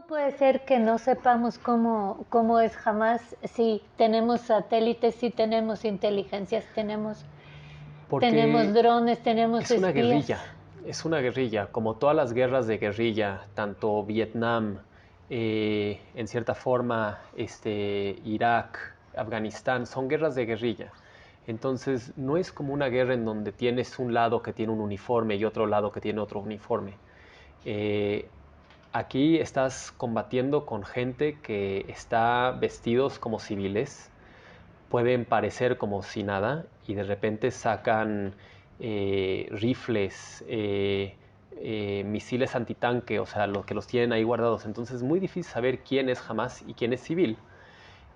puede ser que no sepamos cómo es Hamas si tenemos satélites, si tenemos inteligencias, tenemos Porque drones, tenemos espías? es una guerrilla, como todas las guerras de guerrilla, tanto Vietnam, en cierta forma, Irak, Afganistán, son guerras de guerrilla. Entonces, no es como una guerra en donde tienes un lado que tiene un uniforme y otro lado que tiene otro uniforme. Eh, Aquí estás combatiendo con gente que está vestidos como civiles, pueden parecer como si nada y de repente sacan rifles, misiles antitanque, o sea, lo que los tienen ahí guardados. Entonces es muy difícil saber quién es Hamas y quién es civil.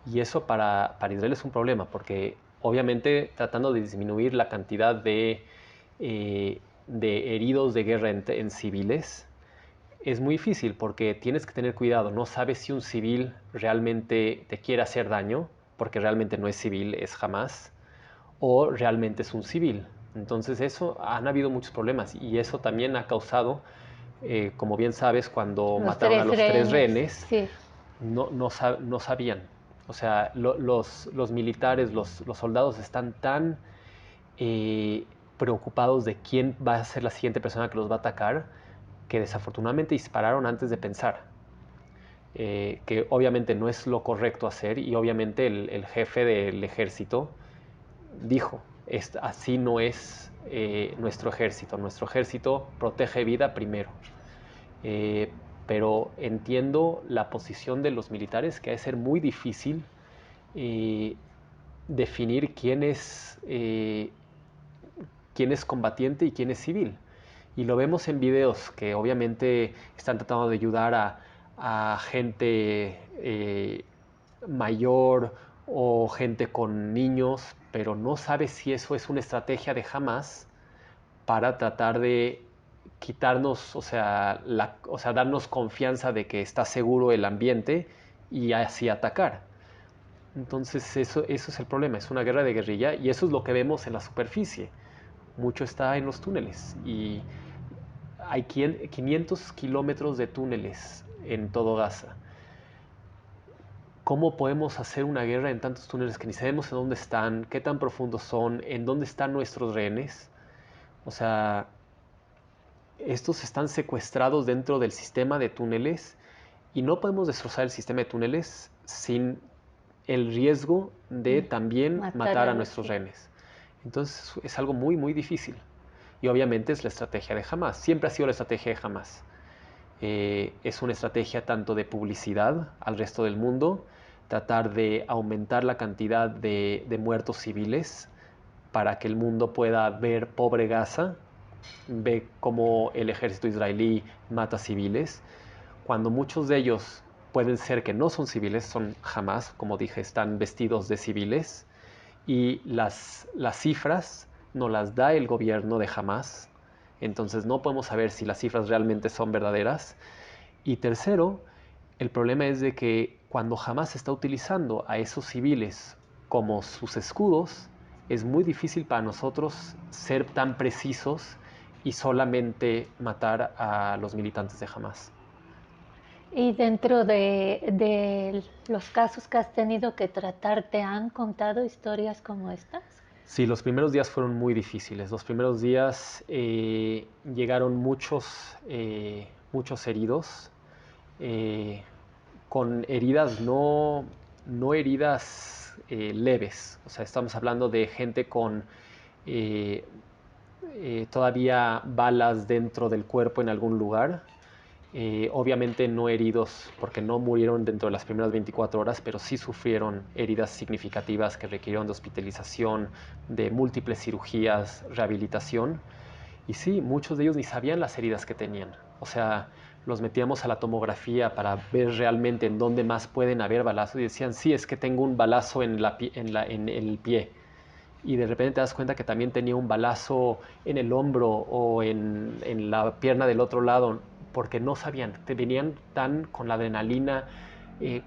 Y eso para Israel es un problema, porque obviamente tratando de disminuir la cantidad de heridos de guerra en civiles, es muy difícil porque tienes que tener cuidado. No sabes si un civil realmente te quiere hacer daño, porque realmente no es civil, es Hamas, o realmente es un civil. Entonces eso, han habido muchos problemas y eso también ha causado, como bien sabes, cuando Los mataron a tres los tres rehenes, rehenes, sí. no sabían. O sea, los militares, los soldados están tan eh, preocupados de quién va a ser la siguiente persona que los va a atacar, que desafortunadamente dispararon antes de pensar, que obviamente no es lo correcto hacer y obviamente el jefe del ejército dijo, así no es nuestro ejército protege vida primero. Eh, pero entiendo la posición de los militares, que ha de ser muy difícil eh, definir quién es combatiente y quién es civil. Y lo vemos en videos que obviamente están tratando de ayudar a gente mayor o gente con niños, pero no sabes si eso es una estrategia de Hamas para tratar de quitarnos, o sea, darnos confianza de que está seguro el ambiente y así atacar. Entonces eso es el problema, es una guerra de guerrilla y eso es lo que vemos en la superficie. Mucho está en los túneles y hay 500 kilómetros de túneles en todo Gaza. ¿Cómo podemos hacer una guerra en tantos túneles que ni sabemos en dónde están, qué tan profundos son, en dónde están nuestros rehenes? O sea, estos están secuestrados dentro del sistema de túneles y no podemos destrozar el sistema de túneles sin el riesgo de también Matar matar a a los nuestros civiles. rehenes. Entonces es algo muy, muy difícil. Y obviamente es la estrategia de Hamas. Siempre ha sido la estrategia de Hamas. Es una estrategia tanto de publicidad al resto del mundo, tratar de aumentar la cantidad de muertos civiles para que el mundo pueda ver pobre Gaza, ve cómo el ejército israelí mata civiles, cuando muchos de ellos pueden ser que no son civiles, son Hamas, como dije, están vestidos de civiles, y las cifras no las da el gobierno de Hamas, entonces no podemos saber si las cifras realmente son verdaderas. Y tercero, el problema es de que cuando Hamas está utilizando a esos civiles como sus escudos, es muy difícil para nosotros ser tan precisos y solamente matar a los militantes de Hamas. Y dentro de los casos que has tenido que tratar, ¿te han contado historias como estas? Sí, los primeros días fueron muy difíciles. Los primeros días llegaron muchos heridos, eh, con heridas no heridas leves. O sea, estamos hablando de gente con eh, todavía balas dentro del cuerpo en algún lugar. Obviamente no heridos porque no murieron dentro de las primeras 24 horas, pero sí sufrieron heridas significativas que requirieron de hospitalización, de múltiples cirugías, rehabilitación. Y sí, muchos de ellos ni sabían las heridas que tenían. O sea, los metíamos a la tomografía para ver realmente en dónde más pueden haber balazos y decían, sí, es que tengo un balazo en el pie. Y de repente te das cuenta que también tenía un balazo en el hombro o en la pierna del otro lado, porque no sabían, te venían tan con la adrenalina,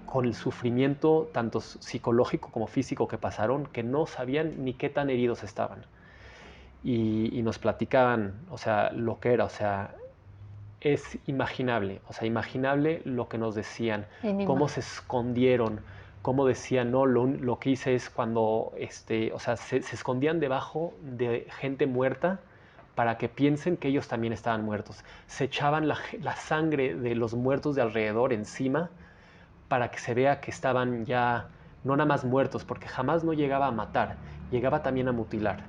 con el sufrimiento tanto psicológico como físico que pasaron, que no sabían ni qué tan heridos estaban. Y nos platicaban, o sea, lo que era, o sea, es imaginable, o sea, imaginable lo que nos decían, En cómo se imagen. escondieron, cómo decían, no, lo que hice es cuando, o sea, se escondían debajo de gente muerta para que piensen que ellos también estaban muertos. Se echaban la sangre de los muertos de alrededor encima para que se vea que estaban ya no nada más muertos, porque jamás no llegaba a matar, llegaba también a mutilar.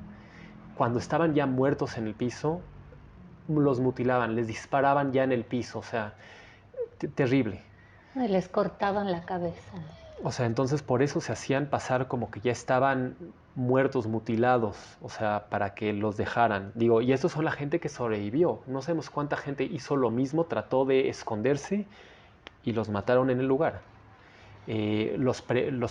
Cuando estaban ya muertos en el piso, los mutilaban, les disparaban ya en el piso, o sea, terrible. Les cortaban la cabeza. O sea, entonces por eso se hacían pasar como que ya estaban muertos, mutilados, o sea, para que los dejaran. Digo, y estos son la gente que sobrevivió. No sabemos cuánta gente hizo lo mismo, trató de esconderse y los mataron en el lugar. Los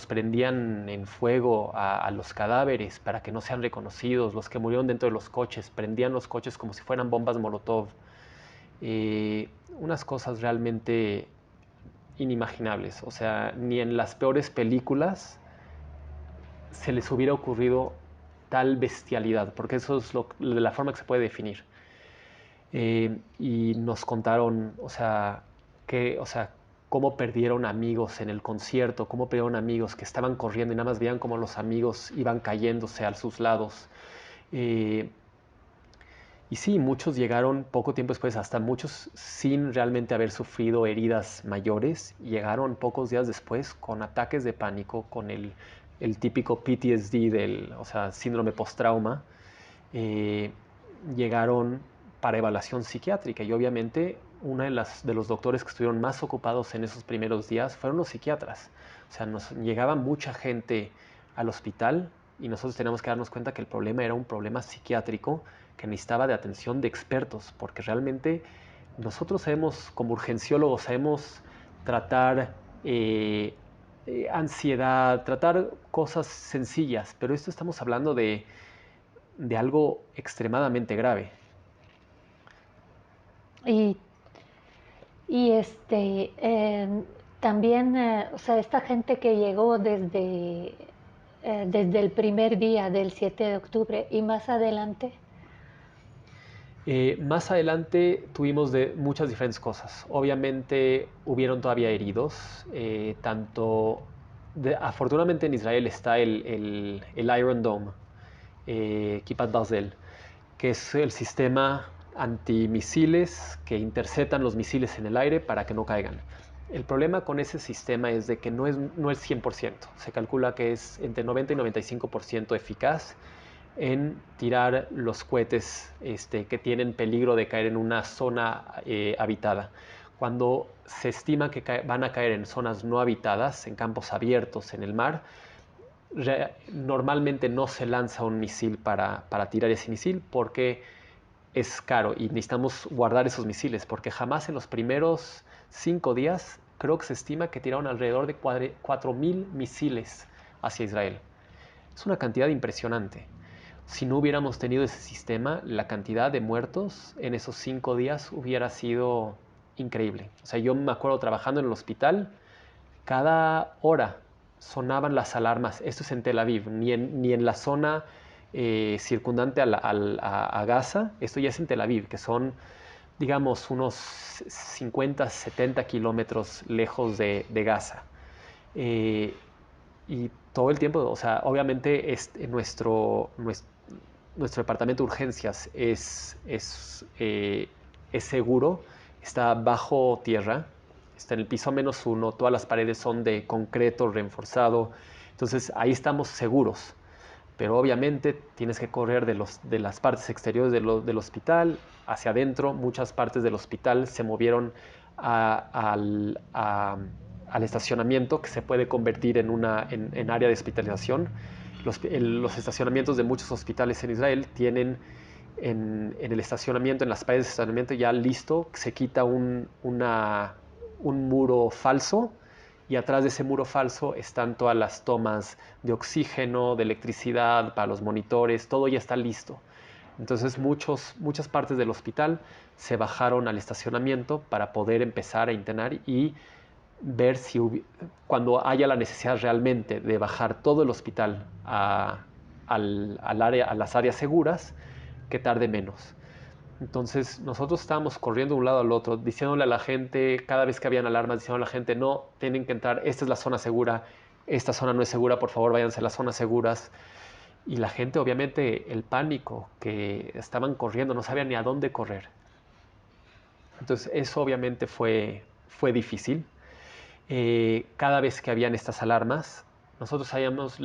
prendían en fuego a los cadáveres para que no sean reconocidos. Los que murieron dentro de los coches, prendían los coches como si fueran bombas Molotov. Unas cosas realmente inimaginables. O sea, ni en las peores películas se les hubiera ocurrido tal bestialidad, porque eso es la forma que se puede definir. Y nos contaron, o sea, cómo perdieron amigos en el concierto, cómo perdieron amigos que estaban corriendo y nada más veían cómo los amigos iban cayéndose a sus lados. Eh, y sí, muchos llegaron poco tiempo después, hasta muchos sin realmente haber sufrido heridas mayores, llegaron pocos días después con ataques de pánico, con el típico PTSD o sea, síndrome post-trauma. eh, Llegaron para evaluación psiquiátrica y obviamente uno de los doctores que estuvieron más ocupados en esos primeros días fueron los psiquiatras. O sea, nos llegaba mucha gente al hospital y nosotros teníamos que darnos cuenta que el problema era un problema psiquiátrico que necesitaba de atención de expertos, porque realmente nosotros sabemos, como urgenciólogos, sabemos tratar ansiedad, tratar cosas sencillas, pero esto estamos hablando de algo extremadamente grave. Y, y también, o sea, esta gente que llegó desde el primer día del 7 de octubre y más adelante. Más adelante tuvimos de muchas diferentes cosas. Obviamente hubieron todavía heridos, afortunadamente en Israel está el Iron Dome, Kippat Barzel, que es el sistema antimisiles que interceptan los misiles en el aire para que no caigan. El problema con ese sistema es de que no es 100%. Se calcula que es entre 90 y 95% eficaz en tirar los cohetes que tienen peligro de caer en una zona habitada. Cuando se estima que van a caer en zonas no habitadas, en campos abiertos, en el mar, normalmente no se lanza un misil para tirar ese misil porque es caro y necesitamos guardar esos misiles porque jamás en los primeros 5 días creo que se estima que tiraron alrededor de 4.000 misiles hacia Israel. Es una cantidad impresionante. Si no hubiéramos tenido ese sistema, la cantidad de muertos en esos 5 días hubiera sido increíble. O sea, yo me acuerdo trabajando en el hospital, cada hora sonaban las alarmas. Esto es en Tel Aviv, ni en la zona circundante a Gaza. Esto ya es en Tel Aviv, que son, digamos, unos 50, 70 kilómetros lejos de Gaza. Eh, y todo el tiempo, o sea, obviamente nuestro departamento de urgencias es seguro, está bajo tierra, está en el piso -1, todas las paredes son de concreto reforzado, entonces ahí estamos seguros. Pero obviamente tienes que correr de las partes exteriores del hospital hacia adentro. Muchas partes del hospital se movieron al estacionamiento, que se puede convertir en área de hospitalización. Los estacionamientos de muchos hospitales en Israel tienen en el estacionamiento, en las paredes de estacionamiento ya listo, se quita un muro falso y atrás de ese muro falso están todas las tomas de oxígeno, de electricidad para los monitores, todo ya está listo. Entonces muchas partes del hospital se bajaron al estacionamiento para poder empezar a internar y ver si cuando haya la necesidad realmente de bajar todo el hospital al área, a las áreas seguras, que tarde menos. Entonces nosotros estábamos corriendo de un lado al otro, diciéndole a la gente, cada vez que habían alarmas, diciendo a la gente, no, tienen que entrar, esta es la zona segura, esta zona no es segura, por favor váyanse a las zonas seguras. Y la gente, obviamente, el pánico, que estaban corriendo, no sabían ni a dónde correr. Entonces eso obviamente fue difícil. Cada vez que habían estas alarmas, nosotros sabíamos,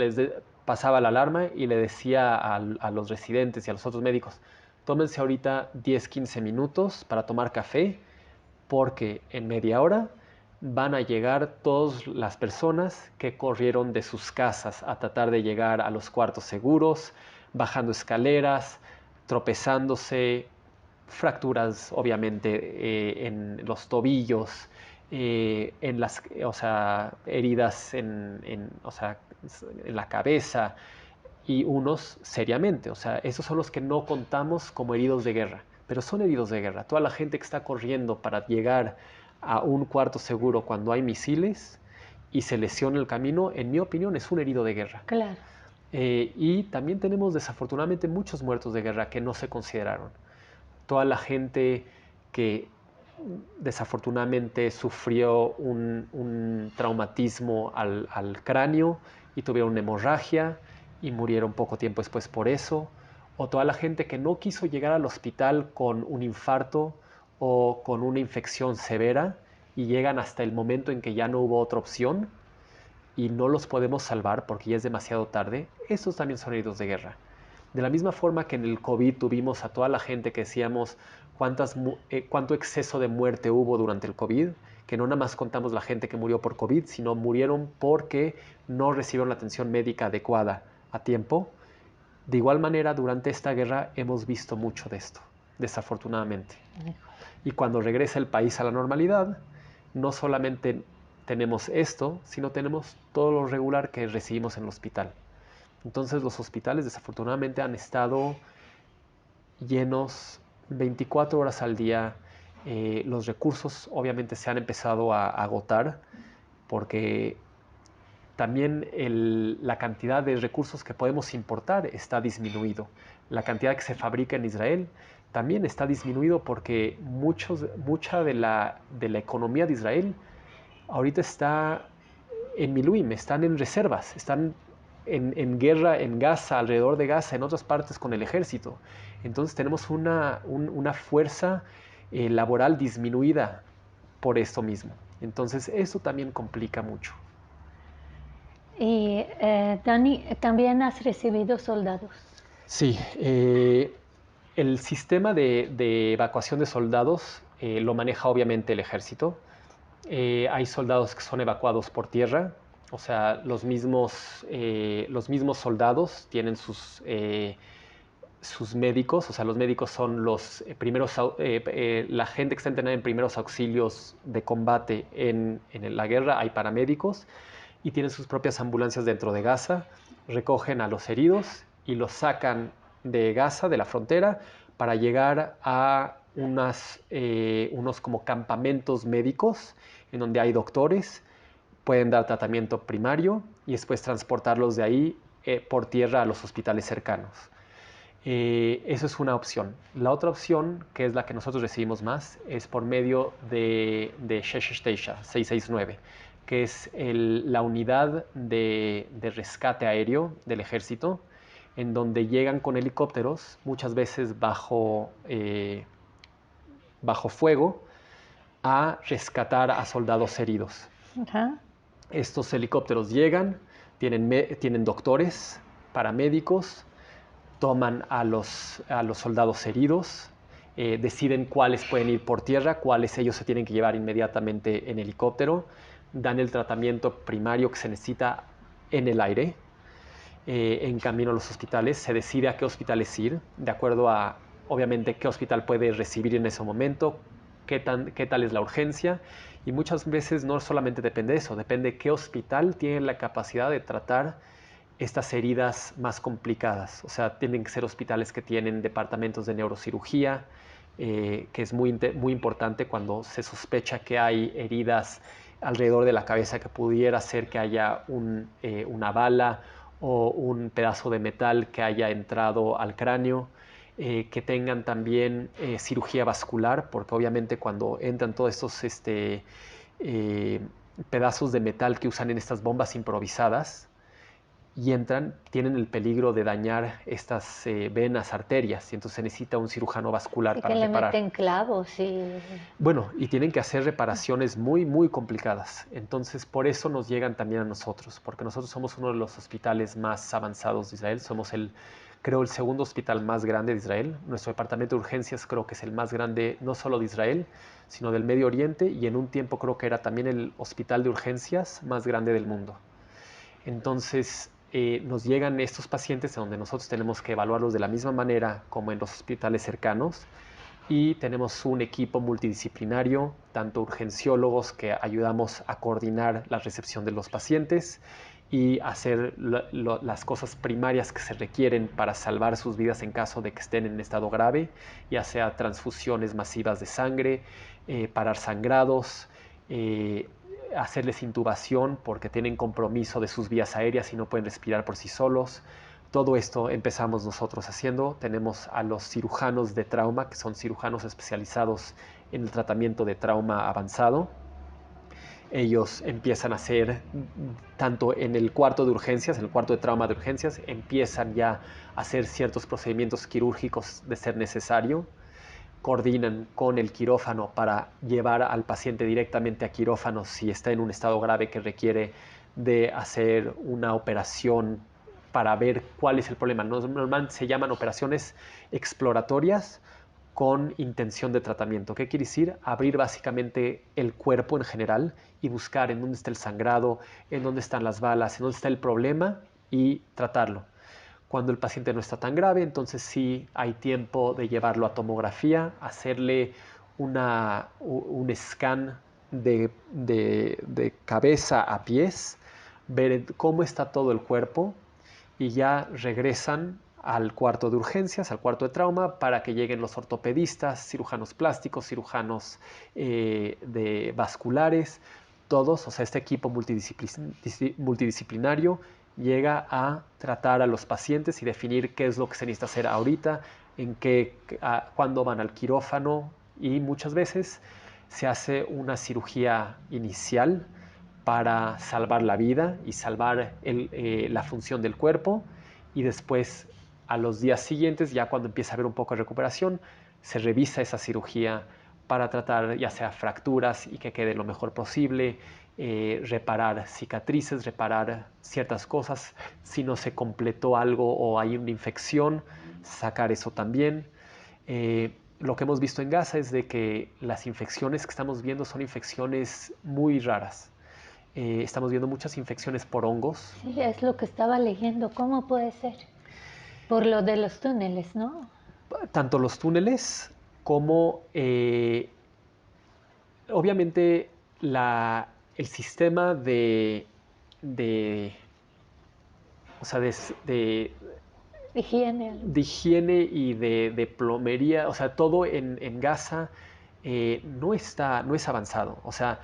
pasaba la alarma y le decía a los residentes y a los otros médicos, tómense ahorita 10, 15 minutos para tomar café, porque en media hora van a llegar todas las personas que corrieron de sus casas a tratar de llegar a los cuartos seguros, bajando escaleras, tropezándose, fracturas obviamente en los tobillos, en las, o sea, heridas o sea, en la cabeza y unos seriamente. O sea, esos son los que no contamos como heridos de guerra, pero son heridos de guerra. Toda la gente que está corriendo para llegar a un cuarto seguro cuando hay misiles y se lesiona el camino, en mi opinión, es un herido de guerra. Claro. Y también tenemos desafortunadamente muchos muertos de guerra que no se consideraron. Toda la gente que desafortunadamente sufrió un traumatismo al cráneo y tuvieron una hemorragia y murieron poco tiempo después por eso, o toda la gente que no quiso llegar al hospital con un infarto o con una infección severa y llegan hasta el momento en que ya no hubo otra opción y no los podemos salvar porque ya es demasiado tarde, esos también son heridos de guerra. De la misma forma que en el COVID tuvimos a toda la gente que decíamos cuánto exceso de muerte hubo durante el COVID, que no nada más contamos la gente que murió por COVID, sino murieron porque no recibieron la atención médica adecuada a tiempo. De igual manera, durante esta guerra hemos visto mucho de esto, desafortunadamente. Y cuando regresa el país a la normalidad, no solamente tenemos esto, sino tenemos todo lo regular que recibimos en el hospital. Entonces los hospitales desafortunadamente han estado llenos 24 horas al día. Los recursos obviamente se han empezado a agotar porque también la cantidad de recursos que podemos importar está disminuido. La cantidad que se fabrica en Israel también está disminuido porque mucha de la economía de Israel ahorita está en Miluim, están en reservas, están en guerra en Gaza, alrededor de Gaza, en otras partes con el ejército. Entonces tenemos una fuerza laboral disminuida por esto mismo. Entonces eso también complica mucho. Y Dani, también has recibido soldados. Sí, el sistema de evacuación de soldados lo maneja obviamente el ejército. Hay soldados que son evacuados por tierra, o sea, los mismos soldados tienen sus médicos, o sea, los médicos son la gente que está entrenada en primeros auxilios de combate en la guerra, hay paramédicos y tienen sus propias ambulancias dentro de Gaza, recogen a los heridos y los sacan de Gaza, de la frontera, para llegar a unos como campamentos médicos en donde hay doctores, pueden dar tratamiento primario y después transportarlos de ahí por tierra a los hospitales cercanos. Eso es una opción. La otra opción, que es la que nosotros recibimos más, es por medio de 669, que es la unidad de rescate aéreo del ejército, en donde llegan con helicópteros, muchas veces bajo fuego, a rescatar a soldados heridos. Ajá. Estos helicópteros llegan, tienen doctores, paramédicos, toman a los soldados heridos, deciden cuáles pueden ir por tierra, cuáles ellos se tienen que llevar inmediatamente en helicóptero, dan el tratamiento primario que se necesita en el aire, en camino a los hospitales, se decide a qué hospitales ir, de acuerdo a, obviamente, qué hospital puede recibir en ese momento, qué tal es la urgencia, y muchas veces no solamente depende de eso, depende de qué hospital tiene la capacidad de tratar estas heridas más complicadas. O sea, tienen que ser hospitales que tienen departamentos de neurocirugía, que es muy importante cuando se sospecha que hay heridas alrededor de la cabeza que pudiera ser que haya una bala o un pedazo de metal que haya entrado al cráneo. que tengan también cirugía vascular, porque obviamente cuando entran todos estos eh, pedazos de metal que usan en estas bombas improvisadas y entran, tienen el peligro de dañar estas venas, arterias, y entonces se necesita un cirujano vascular Sí, que para le reparar. meten clavos y... Bueno, y tienen que hacer reparaciones muy, muy complicadas. Entonces, por eso nos llegan también a nosotros, porque nosotros somos uno de los hospitales más avanzados de Israel. Somos creo, el segundo hospital más grande de Israel. Nuestro departamento de urgencias creo que es el más grande, no solo de Israel, sino del Medio Oriente, y en un tiempo creo que era también el hospital de urgencias más grande del mundo. Entonces, nos llegan estos pacientes donde nosotros tenemos que evaluarlos de la misma manera como en los hospitales cercanos, y tenemos un equipo multidisciplinario, tanto urgenciólogos que ayudamos a coordinar la recepción de los pacientes y hacer las cosas primarias que se requieren para salvar sus vidas en caso de que estén en estado grave, ya sea transfusiones masivas de sangre, parar sangrados, eh, hacerles intubación porque tienen compromiso de sus vías aéreas y no pueden respirar por sí solos. Todo esto empezamos nosotros haciendo. Tenemos a los cirujanos de trauma, que son cirujanos especializados en el tratamiento de trauma avanzado. Ellos empiezan a hacer, tanto en el cuarto de urgencias, en el cuarto de trauma de urgencias, empiezan ya a hacer ciertos procedimientos quirúrgicos de ser necesario. Coordinan con el quirófano para llevar al paciente directamente a quirófano si está en un estado grave que requiere de hacer una operación para ver cuál es el problema. Normalmente se llaman operaciones exploratorias con intención de tratamiento. ¿Qué quiere decir? Abrir básicamente el cuerpo en general y buscar en dónde está el sangrado, en dónde están las balas, en dónde está el problema y tratarlo. Cuando el paciente no está tan grave, entonces sí hay tiempo de llevarlo a tomografía, hacerle un scan de cabeza a pies, ver cómo está todo el cuerpo, y ya regresan al cuarto de urgencias, al cuarto de trauma, para que lleguen los ortopedistas, cirujanos plásticos, cirujanos de vasculares, todos, o sea, este equipo multidisciplinario llega a tratar a los pacientes y definir qué es lo que se necesita hacer ahorita, cuándo van al quirófano, y muchas veces se hace una cirugía inicial para salvar la vida y salvar la función del cuerpo, y después a los días siguientes, ya cuando empieza a haber un poco de recuperación, se revisa esa cirugía para tratar ya sea fracturas y que quede lo mejor posible, reparar cicatrices, reparar ciertas cosas, si no se completó algo o hay una infección, sacar eso también. Lo que hemos visto en Gaza es de que las infecciones que estamos viendo son infecciones muy raras. Estamos viendo muchas infecciones por hongos. Sí, es lo que estaba leyendo. ¿Cómo puede ser? Por lo de los túneles, ¿no? Tanto los túneles como, obviamente, el sistema de, o sea, Higiene. de higiene y de plomería, o sea, todo en Gaza no es avanzado. O sea,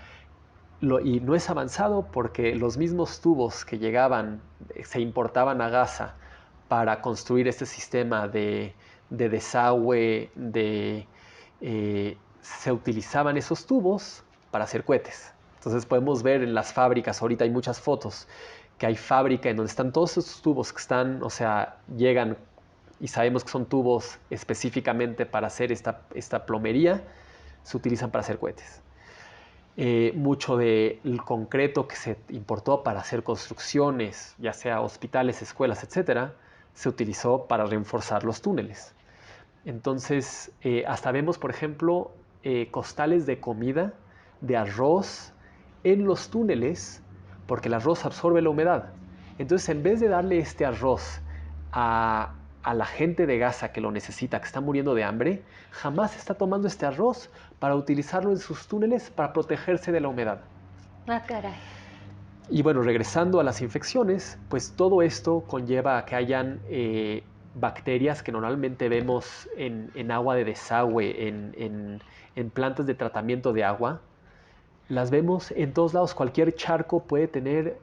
y no es avanzado porque los mismos tubos que llegaban, se importaban a Gaza para construir este sistema de desagüe, se utilizaban esos tubos para hacer cohetes. Entonces podemos ver en las fábricas, ahorita hay muchas fotos, que hay fábrica en donde están todos esos tubos que están, o sea, llegan, y sabemos que son tubos específicamente para hacer esta plomería, se utilizan para hacer cohetes. Mucho del concreto que se importó para hacer construcciones, ya sea hospitales, escuelas, etcétera, se utilizó para reforzar los túneles. Entonces, hasta vemos, por ejemplo, costales de comida, de arroz, en los túneles, porque el arroz absorbe la humedad. Entonces, en vez de darle este arroz a, a la gente de Gaza que lo necesita, que está muriendo de hambre, jamás está tomando este arroz para utilizarlo en sus túneles para protegerse de la humedad. Ah, caray. Y bueno, regresando a las infecciones, pues todo esto conlleva a que hayan bacterias que normalmente vemos en agua de desagüe, en plantas de tratamiento de agua. Las vemos en todos lados. Cualquier charco puede tener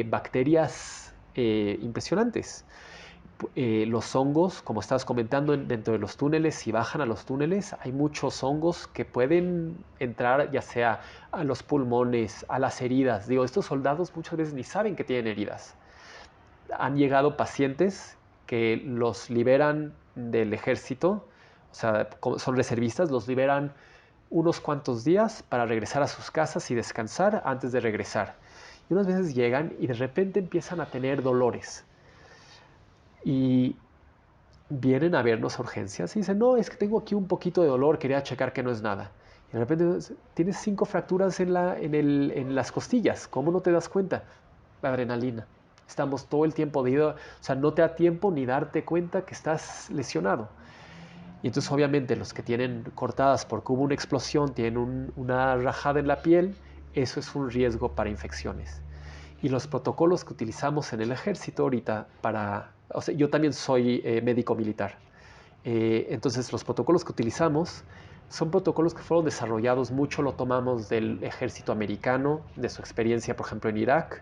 bacterias impresionantes. los hongos, como estabas comentando, dentro de los túneles, si bajan a los túneles, hay muchos hongos que pueden entrar ya sea a los pulmones, a las heridas. Digo, estos soldados muchas veces ni saben que tienen heridas. Han llegado pacientes que los liberan del ejército, o sea, son reservistas, los liberan unos cuantos días para regresar a sus casas y descansar antes de regresar. Y unas veces llegan y de repente empiezan a tener dolores. Y vienen a vernos a urgencias y dicen, no, es que tengo aquí un poquito de dolor, quería checar que no es nada. Y de repente tienes 5 fracturas en las costillas, ¿cómo no te das cuenta? La adrenalina. Estamos todo el tiempo o sea, no te da tiempo ni darte cuenta que estás lesionado. Y entonces obviamente los que tienen cortadas porque hubo una explosión, tienen una rajada en la piel, eso es un riesgo para infecciones. Y los protocolos que utilizamos en el ejército ahorita o sea, yo también soy médico militar. Entonces los protocolos que utilizamos son protocolos que fueron desarrollados, mucho lo tomamos del ejército americano, de su experiencia, por ejemplo, en Irak.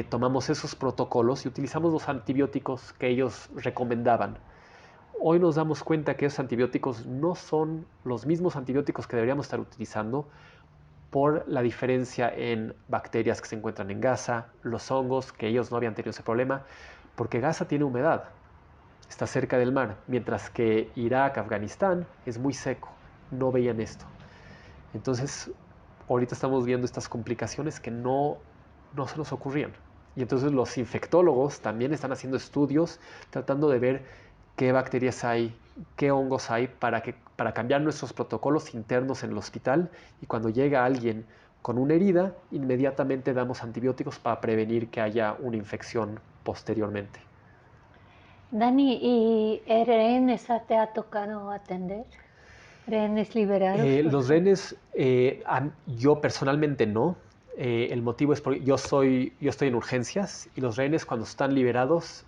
Tomamos esos protocolos y utilizamos los antibióticos que ellos recomendaban. Hoy nos damos cuenta que esos antibióticos no son los mismos antibióticos que deberíamos estar utilizando por la diferencia en bacterias que se encuentran en Gaza, los hongos, que ellos no habían tenido ese problema, porque Gaza tiene humedad, está cerca del mar, mientras que Irak, Afganistán es muy seco, no veían esto. Entonces, ahorita estamos viendo estas complicaciones que no se nos ocurrían. Y entonces los infectólogos también están haciendo estudios tratando de ver qué bacterias hay, qué hongos hay para cambiar nuestros protocolos internos en el hospital y cuando llega alguien con una herida, inmediatamente damos antibióticos para prevenir que haya una infección posteriormente. Dani, ¿y rehenes te ha tocado atender? ¿Rehenes liberados, por Los ejemplo? rehenes, yo personalmente no. El motivo es porque yo estoy en urgencias y los rehenes cuando están liberados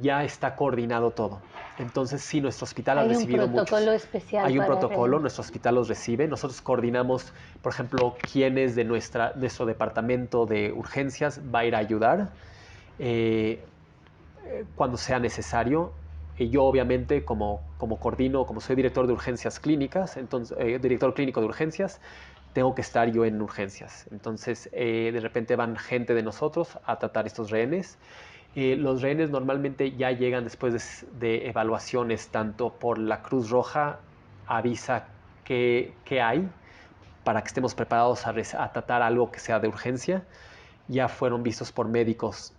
ya está coordinado todo. Entonces, sí, nuestro hospital ha Hay un recibido muchos. protocolo especial Hay un para protocolo, rehenes. nuestro hospital los recibe. Nosotros coordinamos, por ejemplo, quiénes de nuestro departamento de urgencias va a ir a ayudar. Eh, Cuando sea necesario. Yo obviamente como coordino, como soy director de urgencias clínicas, entonces, director clínico de urgencias, tengo que estar yo en urgencias. Entonces, de repente van gente de nosotros a tratar estos rehenes. Los rehenes normalmente ya llegan después de evaluaciones, tanto por la Cruz Roja, avisa que hay para que estemos preparados a tratar algo que sea de urgencia. Ya fueron vistos por médicos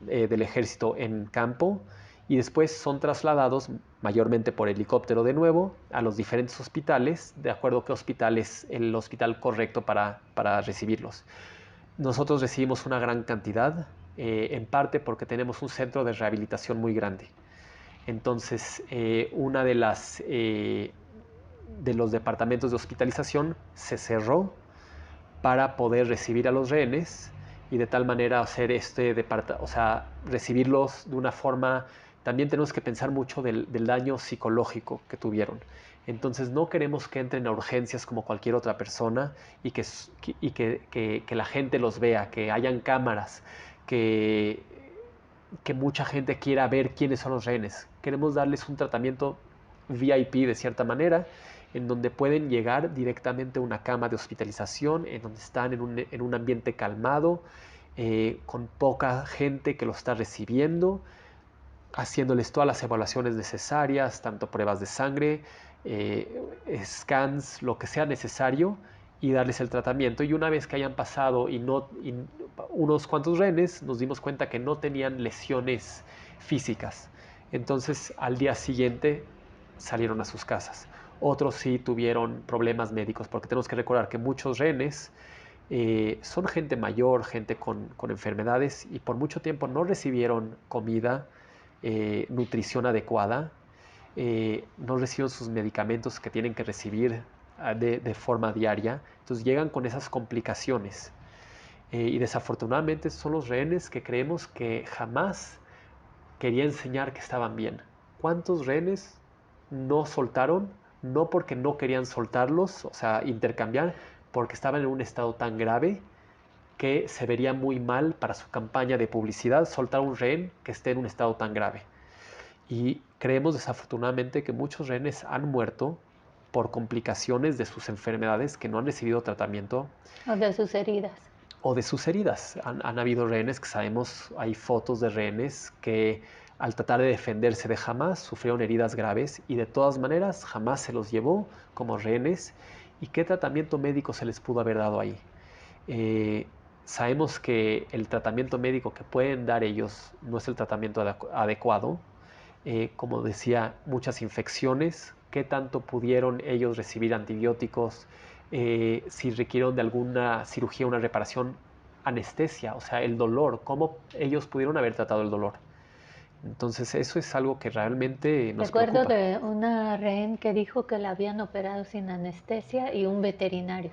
del ejército en campo y después son trasladados mayormente por helicóptero de nuevo a los diferentes hospitales, de acuerdo a qué hospital es el hospital correcto para recibirlos. Nosotros recibimos una gran cantidad, en parte porque tenemos un centro de rehabilitación muy grande. Entonces, una de los departamentos de hospitalización se cerró para poder recibir a los rehenes y de tal manera hacer o sea, recibirlos de una forma. También tenemos que pensar mucho del daño psicológico que tuvieron. Entonces no queremos que entren a urgencias como cualquier otra persona y que la gente los vea, que hayan cámaras, que, que mucha gente quiera ver quiénes son los rehenes. Queremos darles un tratamiento VIP de cierta manera, en donde pueden llegar directamente a una cama de hospitalización, en donde están en un ambiente calmado, con poca gente que lo está recibiendo, haciéndoles todas las evaluaciones necesarias, tanto pruebas de sangre, scans, lo que sea necesario, y darles el tratamiento. Y una vez que hayan pasado unos cuantos rehenes, nos dimos cuenta que no tenían lesiones físicas. Entonces, al día siguiente salieron a sus casas. Otros sí tuvieron problemas médicos, porque tenemos que recordar que muchos rehenes son gente mayor, gente con enfermedades, y por mucho tiempo no recibieron comida, nutrición adecuada, no reciben sus medicamentos que tienen que recibir de forma diaria, entonces llegan con esas complicaciones. Y desafortunadamente son los rehenes que creemos que jamás quería enseñar que estaban bien. ¿Cuántos rehenes no soltaron? No porque no querían soltarlos, o sea, intercambiar, porque estaban en un estado tan grave que se vería muy mal para su campaña de publicidad soltar un rehén que esté en un estado tan grave. Y creemos desafortunadamente que muchos rehenes han muerto por complicaciones de sus enfermedades que no han recibido tratamiento O de sus heridas. o de sus heridas. Han habido rehenes que sabemos, hay fotos de rehenes que al tratar de defenderse de Hamas sufrieron heridas graves y de todas maneras Hamas se los llevó como rehenes. ¿Y qué tratamiento médico se les pudo haber dado ahí? Eh, Sabemos que el tratamiento médico que pueden dar ellos no es el tratamiento adecuado. Como decía, muchas infecciones, qué tanto pudieron ellos recibir antibióticos, si requirieron de alguna cirugía, una reparación, anestesia, o sea, el dolor, cómo ellos pudieron haber tratado el dolor. Entonces eso es algo que realmente nos Recuerdo preocupa. de una rehén que dijo que la habían operado sin anestesia y un veterinario.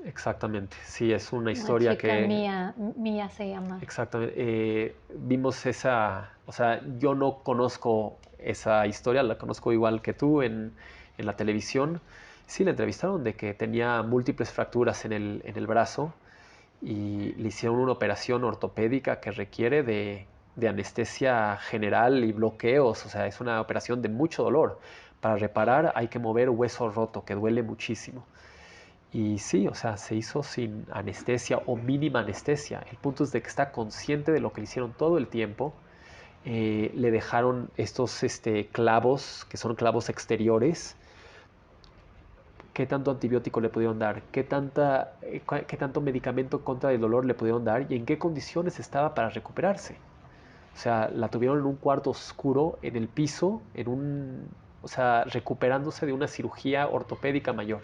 Exactamente, sí, es una Una historia chica que Mía se llamaba. exactamente, vimos esa, o sea, yo no conozco esa historia, la conozco igual que tú en la televisión. Sí, la entrevistaron de que tenía múltiples fracturas en el brazo y le hicieron una operación ortopédica que requiere de anestesia general y bloqueos, o sea, es una operación de mucho dolor. Para reparar hay que mover hueso roto, que duele muchísimo. Y sí, o sea, se hizo sin anestesia o mínima anestesia. El punto es de que está consciente de lo que le hicieron todo el tiempo. Le dejaron estos clavos, que son clavos exteriores. ¿Qué tanto antibiótico le pudieron dar? ¿Qué tanto medicamento contra el dolor le pudieron dar? ¿Y en qué condiciones estaba para recuperarse? O sea, la tuvieron en un cuarto oscuro, en el piso, o sea, recuperándose de una cirugía ortopédica mayor.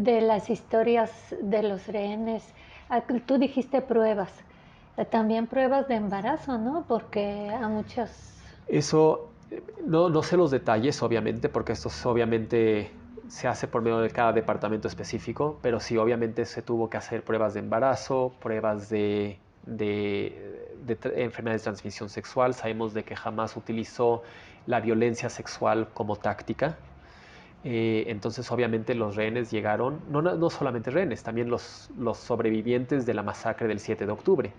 De las historias de los rehenes, tú dijiste pruebas, también pruebas de embarazo, ¿no? Porque a muchos, Eso, no sé los detalles, obviamente, porque esto obviamente se hace por medio de cada departamento específico, pero sí, obviamente se tuvo que hacer pruebas de embarazo, pruebas de enfermedades de transmisión sexual. Sabemos de que jamás utilizó la violencia sexual como táctica. Entonces, obviamente, los rehenes llegaron, no solamente rehenes, también los sobrevivientes de la masacre del 7 de octubre.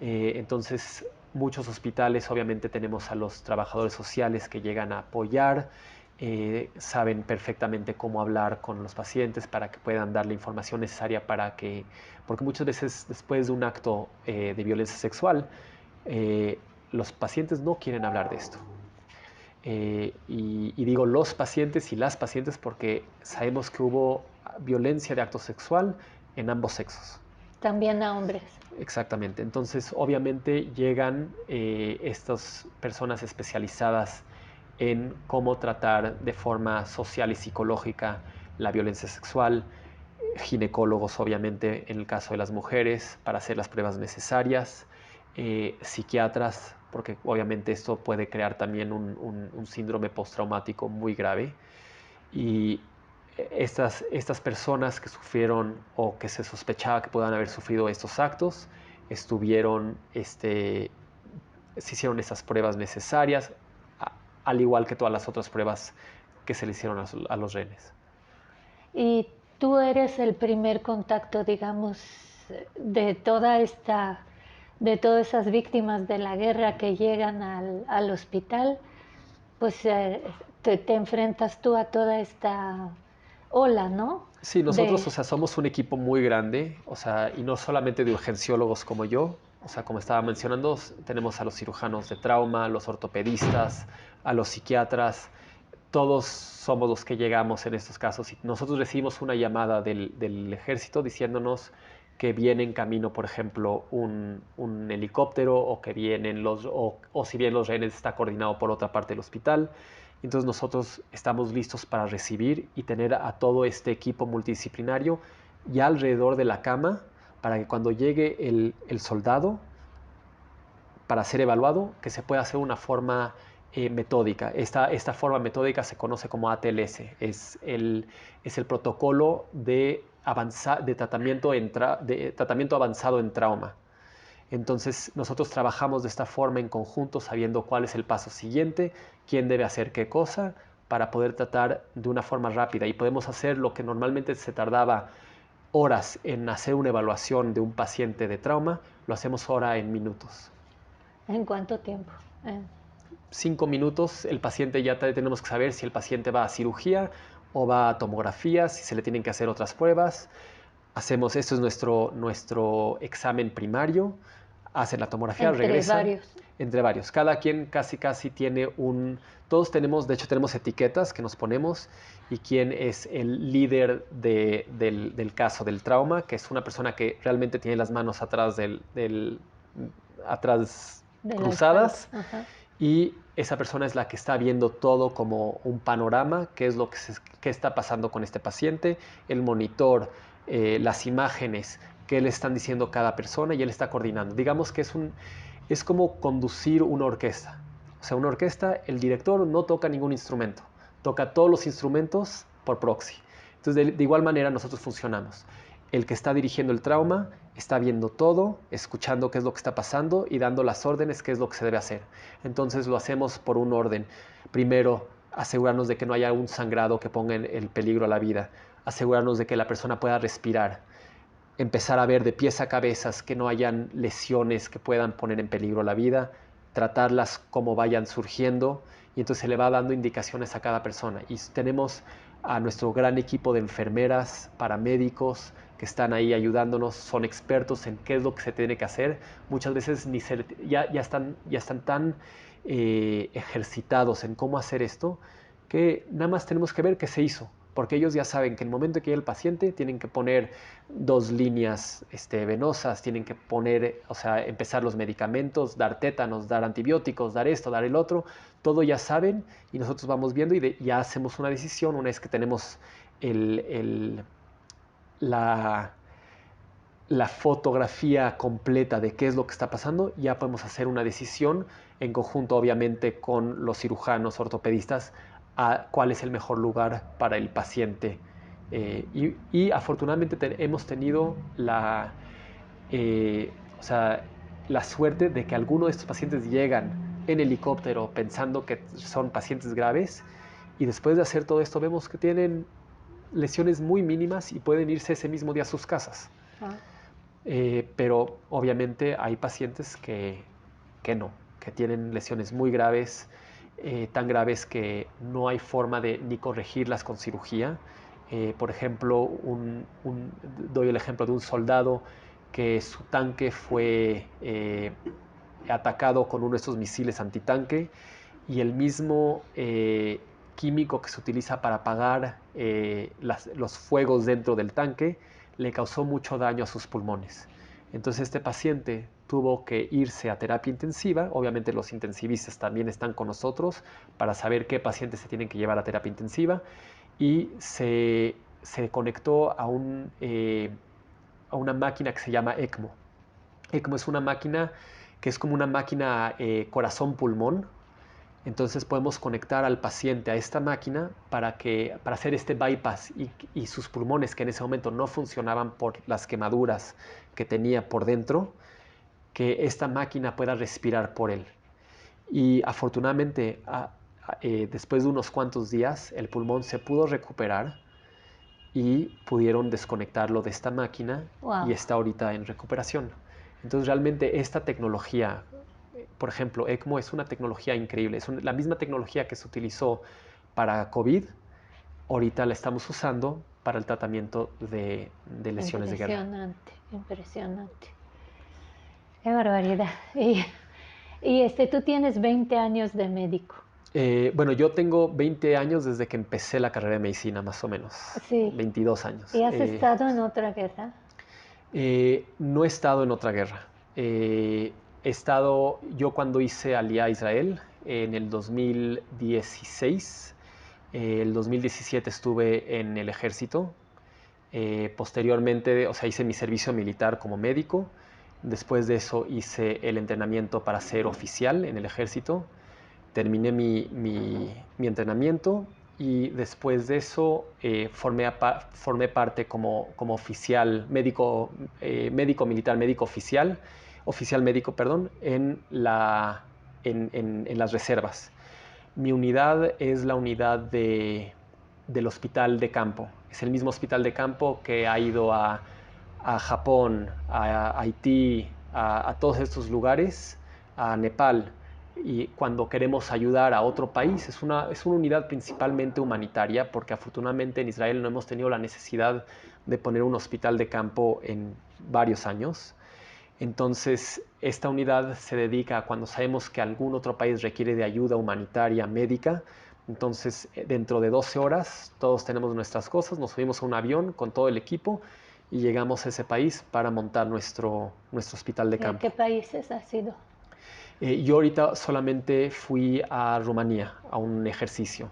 Entonces, muchos hospitales, obviamente, tenemos a los trabajadores sociales que llegan a apoyar, saben perfectamente cómo hablar con los pacientes para que puedan dar la información necesaria porque muchas veces después de un acto de violencia sexual, eh, los pacientes no quieren hablar de esto. Y digo los pacientes y las pacientes porque sabemos que hubo violencia de acto sexual en ambos sexos. también a hombres. Exactamente. Entonces, obviamente llegan estas personas especializadas en cómo tratar de forma social y psicológica la violencia sexual, ginecólogos, obviamente, en el caso de las mujeres, para hacer las pruebas necesarias, psiquiatras, porque obviamente esto puede crear también un síndrome postraumático muy grave. Y estas personas que sufrieron o que se sospechaba que puedan haber sufrido estos actos, se hicieron esas pruebas necesarias, al igual que todas las otras pruebas que se le hicieron a los rehenes. Y tú eres el primer contacto, digamos, de toda esta, de todas esas víctimas de la guerra que llegan al hospital, pues te enfrentas tú a toda esta ola, ¿no? Sí, nosotros, De, o sea, somos un equipo muy grande, o sea, y no solamente de urgenciólogos como yo, o sea, como estaba mencionando, tenemos a los cirujanos de trauma, a los ortopedistas, a los psiquiatras, todos somos los que llegamos en estos casos y nosotros recibimos una llamada del ejército diciéndonos que viene en camino, por ejemplo, un helicóptero o que vienen o si bien los rehenes está coordinado por otra parte del hospital. Entonces nosotros estamos listos para recibir y tener a todo este equipo multidisciplinario ya alrededor de la cama para que cuando llegue el soldado para ser evaluado, que se pueda hacer una forma metódica. Esta forma metódica se conoce como ATLS, es el protocolo de tratamiento avanzado en trauma. Entonces nosotros trabajamos de esta forma en conjunto, sabiendo cuál es el paso siguiente, quién debe hacer qué cosa, para poder tratar de una forma rápida. Y podemos hacer lo que normalmente se tardaba horas en hacer una evaluación de un paciente de trauma, lo hacemos ahora en minutos. ¿En cuánto tiempo? 5 minutos, el paciente ya tenemos que saber si el paciente va a cirugía o va a tomografía, si se le tienen que hacer otras pruebas. Esto es nuestro examen primario, hacen la tomografía, Entre regresan. varios. Entre varios. Cada quien casi tiene todos tenemos, de hecho tenemos etiquetas que nos ponemos y quién es el líder del caso del trauma, que es una persona que realmente tiene las manos atrás atrás De cruzadas. Ajá. Y esa persona es la que está viendo todo como un panorama, qué es lo qué está pasando con este paciente, el monitor, las imágenes, qué le están diciendo cada persona y él está coordinando. Digamos que es como conducir una orquesta. O sea, una orquesta, el director no toca ningún instrumento, toca todos los instrumentos por proxy. Entonces, de igual manera nosotros funcionamos. El que está dirigiendo el trauma está viendo todo, escuchando qué es lo que está pasando y dando las órdenes, qué es lo que se debe hacer. Entonces lo hacemos por un orden. Primero, asegurarnos de que no haya un sangrado que ponga en peligro a la vida. Asegurarnos de que la persona pueda respirar. Empezar a ver de pies a cabezas que no hayan lesiones que puedan poner en peligro la vida. Tratarlas como vayan surgiendo y entonces se le va dando indicaciones a cada persona. Y tenemos a nuestro gran equipo de enfermeras, paramédicos, que están ahí ayudándonos, son expertos en qué es lo que se tiene que hacer. Muchas veces ya están tan ejercitados en cómo hacer esto que nada más tenemos que ver qué se hizo, porque ellos ya saben que en el momento que llegue el paciente tienen que poner 2 líneas venosas, tienen que poner, o sea, empezar los medicamentos, dar tétanos, dar antibióticos, dar esto, dar el otro, todo ya saben y nosotros vamos viendo y ya hacemos una decisión una vez que tenemos la, la fotografía completa de qué es lo que está pasando, ya podemos hacer una decisión en conjunto, obviamente, con los cirujanos ortopedistas, a cuál es el mejor lugar para el paciente. Y afortunadamente hemos tenido o sea, la suerte de que algunos de estos pacientes llegan en helicóptero pensando que son pacientes graves y después de hacer todo esto vemos que tienen lesiones muy mínimas y pueden irse ese mismo día a sus casas. Pero obviamente hay pacientes que no, que tienen lesiones muy graves, tan graves que no hay forma de ni corregirlas con cirugía. Por ejemplo, doy el ejemplo de un soldado que su tanque fue atacado con uno de estos misiles antitanque y el mismo químico que se utiliza para apagar los fuegos dentro del tanque le causó mucho daño a sus pulmones. Entonces este paciente tuvo que irse a terapia intensiva. Obviamente los intensivistas también están con nosotros para saber qué pacientes se tienen que llevar a terapia intensiva y se conectó a una máquina que se llama ECMO. ECMO es una máquina que es como una máquina corazón-pulmón. Entonces podemos conectar al paciente a esta máquina para hacer este bypass y sus pulmones que en ese momento no funcionaban por las quemaduras que tenía por dentro, que esta máquina pueda respirar por él. Y afortunadamente después de unos cuantos días el pulmón se pudo recuperar y pudieron desconectarlo de esta máquina. Wow. Y está ahorita en recuperación. Entonces realmente esta tecnología, por ejemplo, ECMO es una tecnología increíble, es la misma tecnología que se utilizó para COVID, ahorita la estamos usando para el tratamiento de lesiones de guerra. Impresionante, impresionante. Qué barbaridad. Tú tienes 20 años de médico. Bueno, yo tengo 20 años desde que empecé la carrera de medicina, más o menos. Sí. 22 años. ¿Y has estado en otra guerra? No he estado en otra guerra. Yo cuando hice Aliyah Israel en el 2016, el 2017 estuve en el ejército. Posteriormente, o sea, hice mi servicio militar como médico. Después de eso hice el entrenamiento para ser oficial en el ejército. Terminé mi entrenamiento y después de eso formé parte como oficial médico, médico militar, médico oficial médico, perdón, en las reservas. Mi unidad es la unidad del hospital de campo. Es el mismo hospital de campo que ha ido a Japón, a Haití, a todos estos lugares a Nepal y cuando queremos ayudar a otro país, es una unidad principalmente humanitaria, porque afortunadamente en Israel no hemos tenido la necesidad de poner un hospital de campo en varios años. Entonces, esta unidad se dedica a cuando sabemos que algún otro país requiere de ayuda humanitaria, médica. Entonces, dentro de 12 horas, todos tenemos nuestras cosas, nos subimos a un avión con todo el equipo y llegamos a ese país para montar nuestro hospital de ¿Y a campo. qué países has ido? Yo ahorita solamente fui a Rumanía a un ejercicio.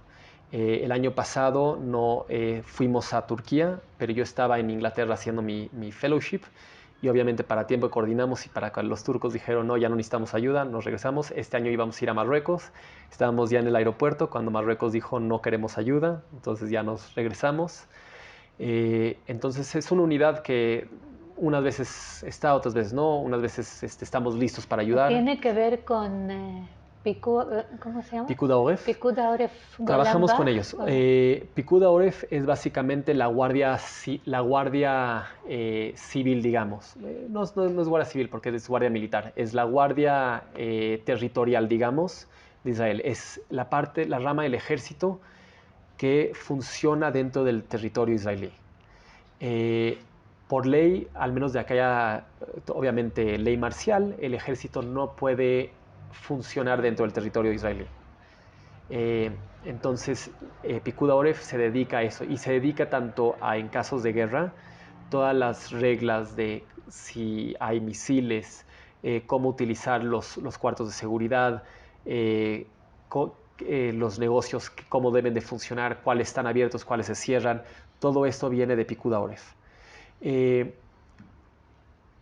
El año pasado no fuimos a Turquía, pero yo estaba en Inglaterra haciendo mi fellowship y obviamente para tiempo coordinamos y para que los turcos dijeron no, ya no necesitamos ayuda, nos regresamos. Este año íbamos a ir a Marruecos, estábamos ya en el aeropuerto cuando Marruecos dijo no queremos ayuda, entonces ya nos regresamos. Entonces es una unidad que unas veces está, otras veces no, unas veces estamos listos para ayudar. Tiene que ver con ¿cómo se llama? Picud Auref. Picud Auref Golán Trabajamos con Baj. ellos. Picud Auref es básicamente la guardia civil, digamos. No es guardia civil porque es guardia militar. Es la guardia territorial, digamos, de Israel. Es la rama del ejército que funciona dentro del territorio israelí. Eh, por ley, al menos de aquella, obviamente, ley marcial, el ejército no puede funcionar dentro del territorio israelí. Eh, entonces, Picud Auref se dedica a eso y se dedica tanto a, en casos de guerra, todas las reglas de si hay misiles, cómo utilizar los cuartos de seguridad, eh, los negocios, cómo deben de funcionar, cuáles están abiertos, cuáles se cierran. Todo esto viene de Picud Auref. Eh,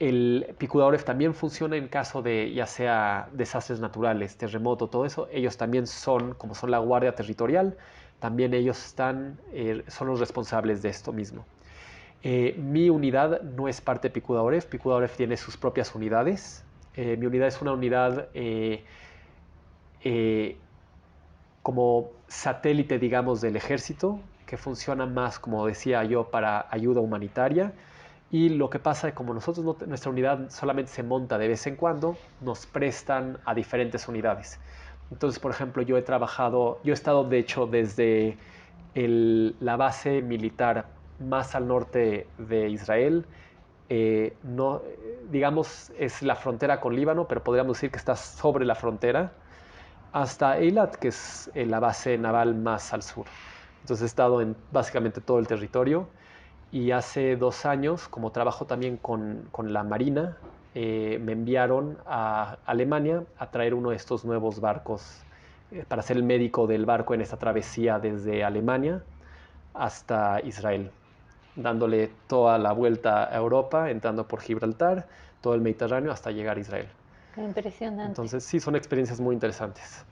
el Picud Auref también funciona en caso de ya sea desastres naturales, terremoto, todo eso. Ellos también son, como son la guardia territorial, también ellos son los responsables de esto mismo. Mi unidad no es parte de Picud Auref. Picud Auref tiene sus propias unidades. Mi unidad es una unidad eh, como satélite, digamos, del ejército, que funciona más, como decía yo, para ayuda humanitaria. Y lo que pasa es que como nosotros nuestra unidad solamente se monta de vez en cuando, nos prestan a diferentes unidades. Entonces, por ejemplo, yo he estado de hecho desde la base militar más al norte de Israel. No, digamos, es la frontera con Líbano, pero podríamos decir que está sobre la frontera hasta Eilat, que es la base naval más al sur. Entonces he estado en básicamente todo el territorio y hace 2 años, como trabajo también con la Marina, me enviaron a Alemania a traer uno de estos nuevos barcos para ser el médico del barco en esta travesía desde Alemania hasta Israel, dándole toda la vuelta a Europa, entrando por Gibraltar, todo el Mediterráneo hasta llegar a Israel. Qué impresionante. Entonces sí, son experiencias muy interesantes.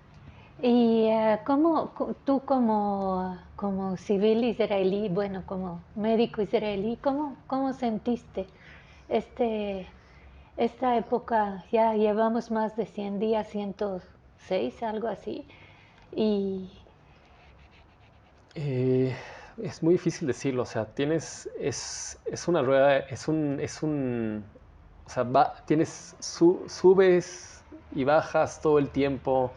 ¿Y tú como civil israelí, bueno, como médico israelí, cómo sentiste este, esta época? Ya llevamos más de 100 días, 106, algo así. Y Eh, es muy difícil decirlo, o sea, es una rueda, o sea, subes y bajas todo el tiempo.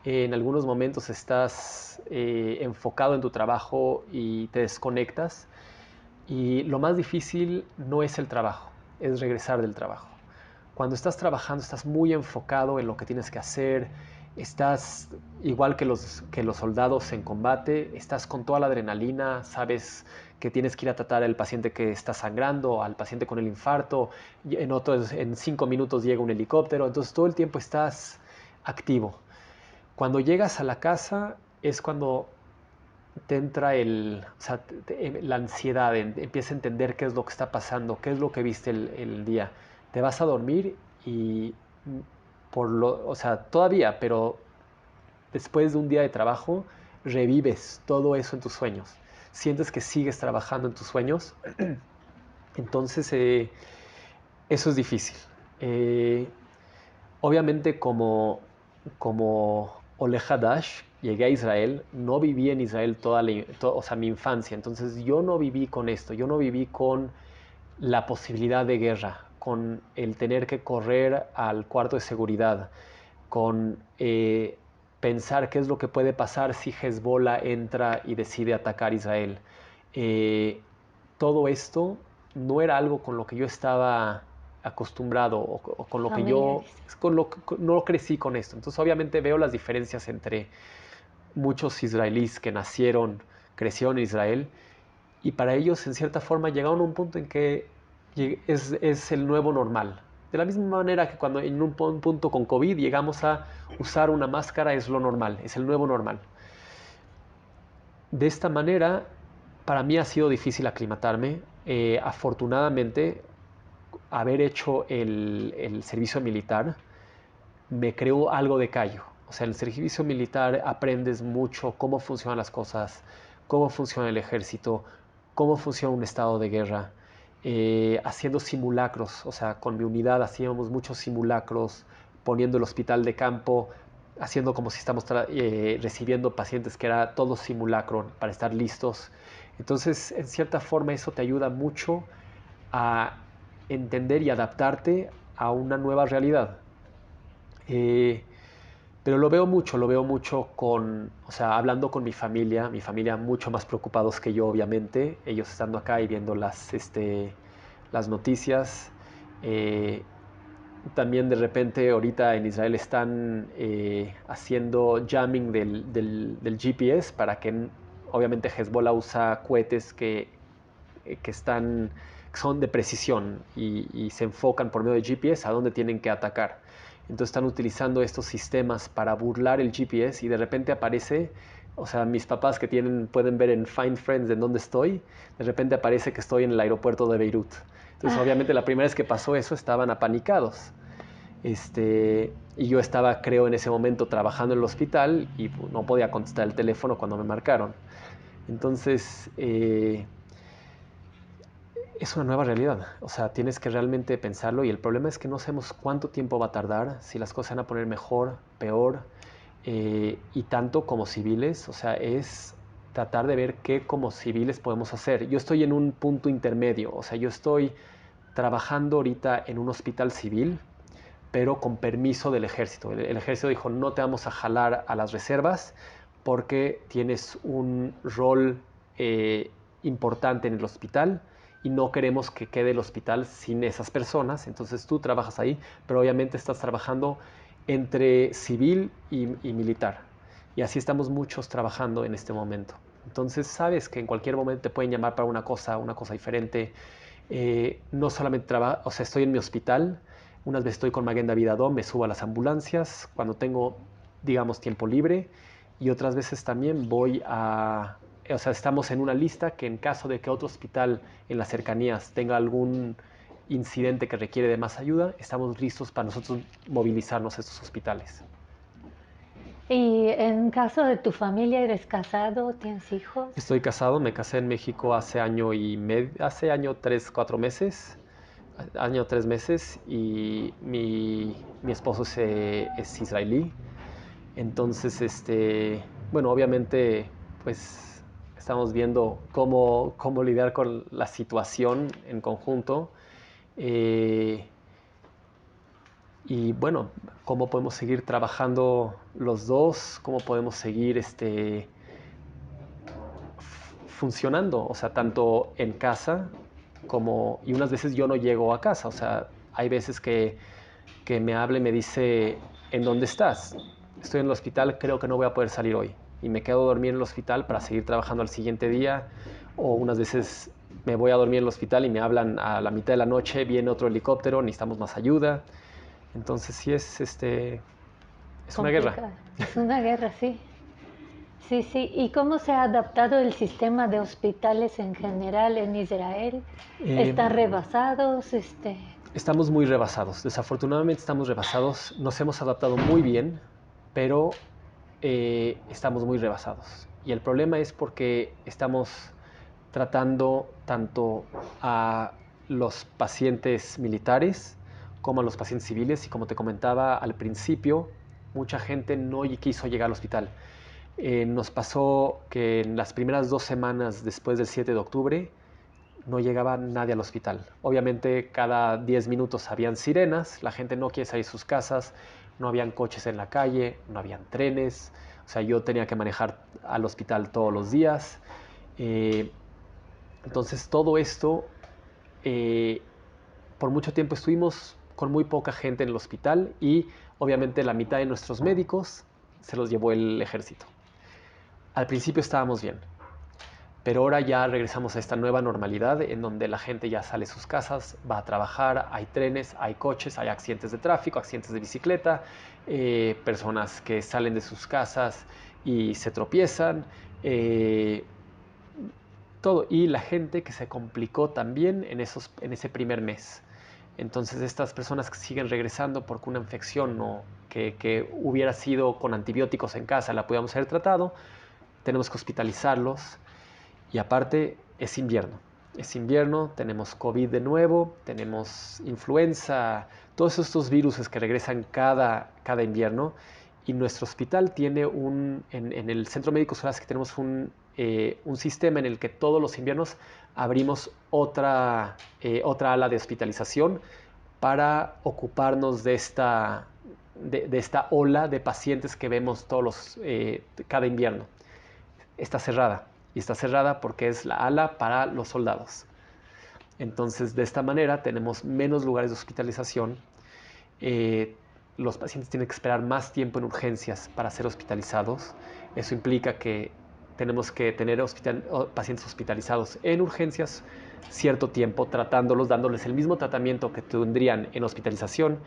En algunos momentos estás enfocado en tu trabajo y te desconectas. Y lo más difícil no es el trabajo, es regresar del trabajo. Cuando estás trabajando estás muy enfocado en lo que tienes que hacer, estás igual que los soldados en combate, estás con toda la adrenalina, sabes que tienes que ir a tratar al paciente que está sangrando, al paciente con el infarto, y en 5 minutos llega un helicóptero, entonces todo el tiempo estás activo. Cuando llegas a la casa es cuando te entra o sea, la ansiedad, empieza a entender qué es lo que está pasando, qué es lo que viste el día. Te vas a dormir y o sea, todavía, pero después de un día de trabajo, revives todo eso en tus sueños. Sientes que sigues trabajando en tus sueños. Entonces, eso es difícil. Eh, Obviamente como Ole Hadash llegué a Israel, no viví en Israel o sea, mi infancia, entonces yo no viví con esto, yo no viví con la posibilidad de guerra, con el tener que correr al cuarto de seguridad, con pensar qué es lo que puede pasar si Hezbollah entra y decide atacar Israel. Todo esto no era algo con lo que yo estaba acostumbrado o con lo que yo no crecí con esto. Entonces obviamente veo las diferencias entre muchos israelíes que crecieron en Israel, y para ellos en cierta forma llegaron a un punto en que es el nuevo normal. De la misma manera que cuando en un punto con COVID llegamos a usar una máscara, es lo normal, es el nuevo normal. De esta manera, para mí ha sido difícil aclimatarme. Afortunadamente, haber hecho el servicio militar me creó algo de callo. O sea, en el servicio militar aprendes mucho cómo funcionan las cosas, cómo funciona el ejército, cómo funciona un estado de guerra, haciendo simulacros. O sea, con mi unidad hacíamos muchos simulacros, poniendo el hospital de campo, haciendo como si estamos recibiendo pacientes, que era todo simulacro para estar listos. Entonces, en cierta forma, eso te ayuda mucho a entender y adaptarte a una nueva realidad. Eh, pero lo veo mucho o sea, hablando con mi familia mucho más preocupados que yo, obviamente, ellos estando acá y viendo las noticias. Eh, También de repente ahorita en Israel están haciendo jamming del GPS para que, obviamente, Hezbollah usa cohetes que son de precisión y se enfocan por medio de GPS a dónde tienen que atacar. Entonces están utilizando estos sistemas para burlar el GPS y de repente aparece, o sea, mis papás que pueden ver en Find Friends en dónde estoy, de repente aparece que estoy en el aeropuerto de Beirut. Entonces, obviamente, la primera vez que pasó eso estaban apanicados. Y yo estaba, creo, en ese momento trabajando en el hospital y no podía contestar el teléfono cuando me marcaron. Entonces, es una nueva realidad. O sea, tienes que realmente pensarlo, y el problema es que no sabemos cuánto tiempo va a tardar, si las cosas van a poner mejor, peor, y tanto como civiles, o sea, es tratar de ver qué como civiles podemos hacer. Yo estoy en un punto intermedio, o sea, yo estoy trabajando ahorita en un hospital civil, pero con permiso del ejército. El ejército dijo: no te vamos a jalar a las reservas porque tienes un rol importante en el hospital y no queremos que quede el hospital sin esas personas. Entonces tú trabajas ahí, pero obviamente estás trabajando entre civil y militar. Y así estamos muchos trabajando en este momento. Entonces sabes que en cualquier momento te pueden llamar para una cosa diferente. No solamente o sea, estoy en mi hospital, unas veces estoy con Maguen David Adom, me subo a las ambulancias cuando tengo, digamos, tiempo libre, y otras veces también o sea, estamos en una lista que, en caso de que otro hospital en las cercanías tenga algún incidente que requiere de más ayuda, estamos listos para nosotros movilizarnos a estos hospitales. Y en caso de tu familia, ¿eres casado? ¿Tienes hijos? Estoy casado, me casé en México hace año y medio, hace año 3, 4 meses, año 3 meses, y mi esposo es israelí. Entonces, bueno, obviamente, pues estamos viendo cómo lidiar con la situación en conjunto. eh, y bueno, cómo podemos seguir trabajando los dos, cómo podemos seguir funcionando, o sea, tanto en casa y unas veces yo no llego a casa. O sea, hay veces que me habla y me dice: ¿en dónde estás? Estoy en el hospital, creo que no voy a poder salir hoy. Y me quedo a dormir en el hospital para seguir trabajando al siguiente día. O unas veces me voy a dormir en el hospital y me hablan a la mitad de la noche: viene otro helicóptero, necesitamos más ayuda. Entonces sí es una guerra. Complicado. Es una guerra, sí. Sí, sí. ¿Y cómo se ha adaptado el sistema de hospitales en general en Israel? Eh, ¿Están rebasados? Estamos muy rebasados, desafortunadamente estamos rebasados. Nos hemos adaptado muy bien, pero estamos muy rebasados. Y el problema es porque estamos tratando tanto a los pacientes militares como a los pacientes civiles, y como te comentaba al principio, mucha gente no quiso llegar al hospital. Nos pasó que en las primeras 2 semanas después del 7 de octubre no llegaba nadie al hospital. Obviamente cada 10 minutos habían sirenas, la gente no quiere salir de sus casas, no habían coches en la calle, no habían trenes, o sea, yo tenía que manejar al hospital todos los días. Entonces todo esto, por mucho tiempo estuvimos con muy poca gente en el hospital y obviamente la mitad de nuestros médicos se los llevó el ejército. Al principio estábamos bien, pero ahora ya regresamos a esta nueva normalidad en donde la gente ya sale de sus casas, va a trabajar, hay trenes, hay coches, hay accidentes de tráfico, accidentes de bicicleta, personas que salen de sus casas y se tropiezan, todo. Y la gente que se complicó también en ese primer mes. Entonces estas personas que siguen regresando porque una infección o que hubiera sido con antibióticos en casa la pudiéramos haber tratado, tenemos que hospitalizarlos. Y aparte es invierno. Es invierno, tenemos COVID de nuevo, tenemos influenza, todos estos virus que regresan cada invierno. Y nuestro hospital tiene en el Centro Médico Solas que tenemos un sistema en el que todos los inviernos abrimos otra ala de hospitalización para ocuparnos de esta ola de pacientes que vemos cada invierno. Está cerrada. Y está cerrada porque es la ala para los soldados. Entonces, de esta manera tenemos menos lugares de hospitalización. Los pacientes tienen que esperar más tiempo en urgencias para ser hospitalizados. Eso implica que tenemos que tener pacientes hospitalizados en urgencias cierto tiempo, tratándolos, dándoles el mismo tratamiento que tendrían en hospitalización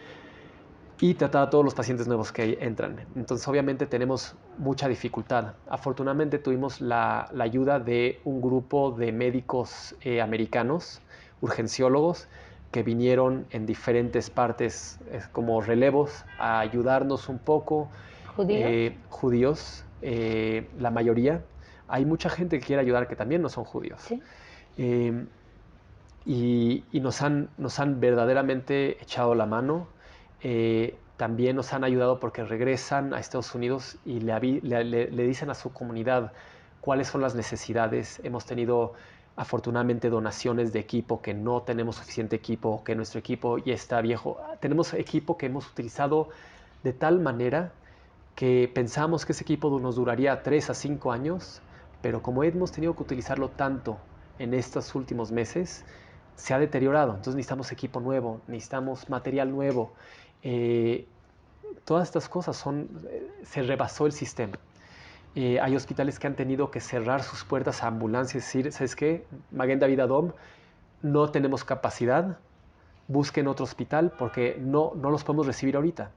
y tratar a todos los pacientes nuevos que entran. Entonces, obviamente, tenemos mucha dificultad. Afortunadamente, tuvimos la ayuda de un grupo de médicos americanos, urgenciólogos, que vinieron en diferentes partes como relevos a ayudarnos un poco. ¿Judíos? Judíos, la mayoría. Hay mucha gente que quiere ayudar que también no son judíos. Sí. Y nos han verdaderamente echado la mano. También nos han ayudado porque regresan a Estados Unidos y le dicen a su comunidad cuáles son las necesidades. Hemos tenido afortunadamente donaciones de equipo, que no tenemos suficiente equipo, que nuestro equipo ya está viejo. Tenemos equipo que hemos utilizado de tal manera que pensamos que ese equipo nos duraría 3 a 5 años, pero como hemos tenido que utilizarlo tanto en estos últimos meses, se ha deteriorado. Entonces necesitamos equipo nuevo, necesitamos material nuevo. Todas estas cosas se rebasó el sistema. Hay hospitales que han tenido que cerrar sus puertas a ambulancias y decir, ¿sabes qué? Maguen David Adom, no tenemos capacidad, busquen otro hospital porque no los podemos recibir ahorita.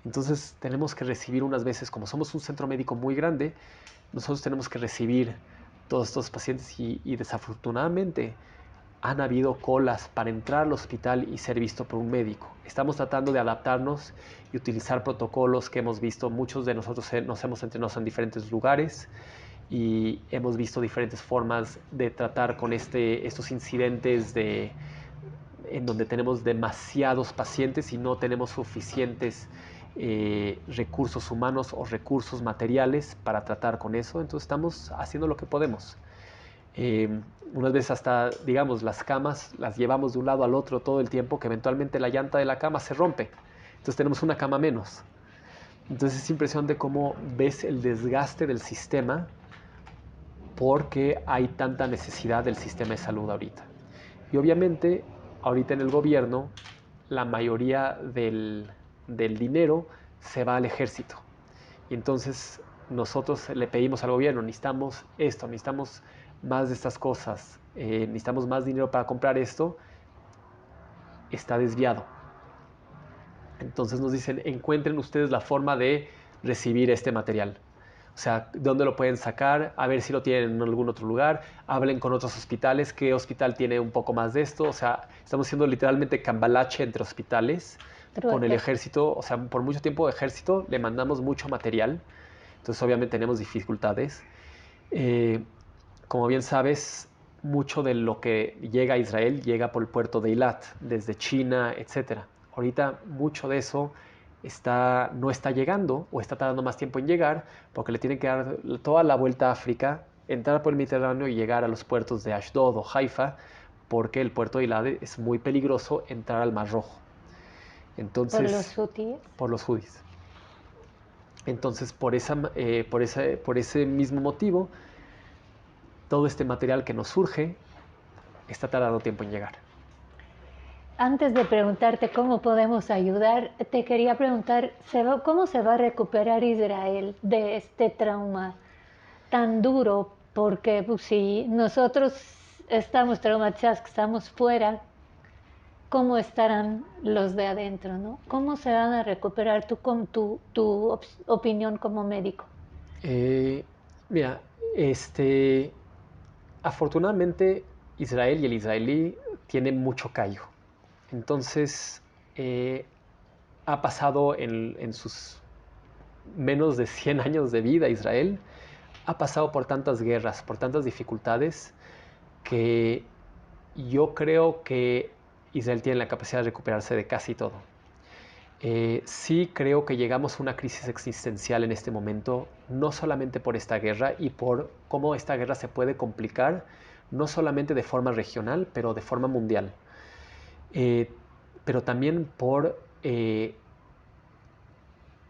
Entonces tenemos que recibir unas veces, como somos un centro médico muy grande, nosotros tenemos que recibir todos estos pacientes y desafortunadamente han habido colas para entrar al hospital y ser visto por un médico. Estamos tratando de adaptarnos y utilizar protocolos que hemos visto. Muchos de nosotros nos hemos entrenado en diferentes lugares y hemos visto diferentes formas de tratar con estos incidentes en donde tenemos demasiados pacientes y no tenemos suficientes recursos humanos o recursos materiales para tratar con eso. Entonces estamos haciendo lo que podemos. Unas veces hasta, digamos, las camas las llevamos de un lado al otro todo el tiempo, que eventualmente la llanta de la cama se rompe. Entonces tenemos una cama menos. Entonces es impresionante cómo ves el desgaste del sistema porque hay tanta necesidad del sistema de salud ahorita. Y obviamente, ahorita en el gobierno, la mayoría del dinero se va al ejército. Y entonces nosotros le pedimos al gobierno, necesitamos esto, necesitamos más de estas cosas, necesitamos más dinero para comprar esto. Está desviado. Entonces nos dicen, encuentren ustedes la forma de recibir este material. O sea, ¿dónde lo pueden sacar? A ver si lo tienen en algún otro lugar. Hablen con otros hospitales. ¿Qué hospital tiene un poco más de esto? O sea, estamos haciendo literalmente cambalache entre hospitales con el ejército. O sea, por mucho tiempo ejército le mandamos mucho material. Entonces, obviamente, tenemos dificultades. Como bien sabes, mucho de lo que llega a Israel llega por el puerto de Eilat, desde China, etc. Ahorita mucho de eso no está llegando o está tardando más tiempo en llegar porque le tienen que dar toda la vuelta a África, entrar por el Mediterráneo y llegar a los puertos de Ashdod o Haifa porque el puerto de Eilat es muy peligroso entrar al Mar Rojo. ¿Por los Entonces, judíos? por los judíos. Entonces, por ese mismo motivo, todo este material que nos surge está tardando tiempo en llegar. Antes de preguntarte cómo podemos ayudar, te quería preguntar, ¿cómo se va a recuperar Israel de este trauma tan duro? Porque pues, si nosotros estamos traumatizados, que estamos fuera, ¿cómo estarán los de adentro, no? ¿Cómo se van a recuperar tú con tu opinión como médico? Eh, Mira, afortunadamente Israel y el israelí tienen mucho callo. Entonces, eh, ha pasado en sus menos de 100 años de vida Israel, ha pasado por tantas guerras, por tantas dificultades, que yo creo que Israel tiene la capacidad de recuperarse de casi todo. Sí creo que llegamos a una crisis existencial en este momento, no solamente por esta guerra y por cómo esta guerra se puede complicar, no solamente de forma regional, pero de forma mundial. Eh, pero también por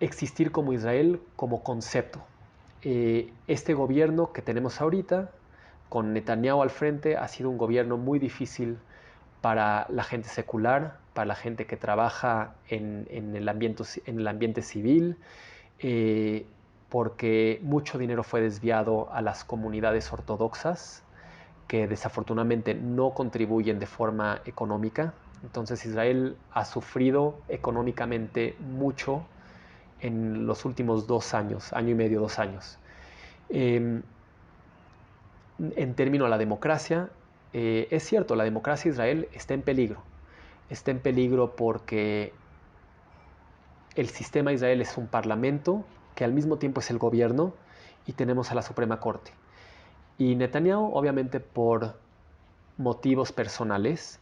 existir como Israel como concepto. Este gobierno que tenemos ahorita, con Netanyahu al frente, ha sido un gobierno muy difícil para la gente secular, para la gente que trabaja en el ambiente civil, porque mucho dinero fue desviado a las comunidades ortodoxas, que desafortunadamente no contribuyen de forma económica. Entonces Israel ha sufrido económicamente mucho en los últimos 2 años, año y medio, 2 años. Eh, en términos a la democracia, es cierto, la democracia de Israel está en peligro. Está en peligro porque el sistema de Israel es un parlamento que al mismo tiempo es el gobierno y tenemos a la Suprema Corte. Y Netanyahu, obviamente por motivos personales,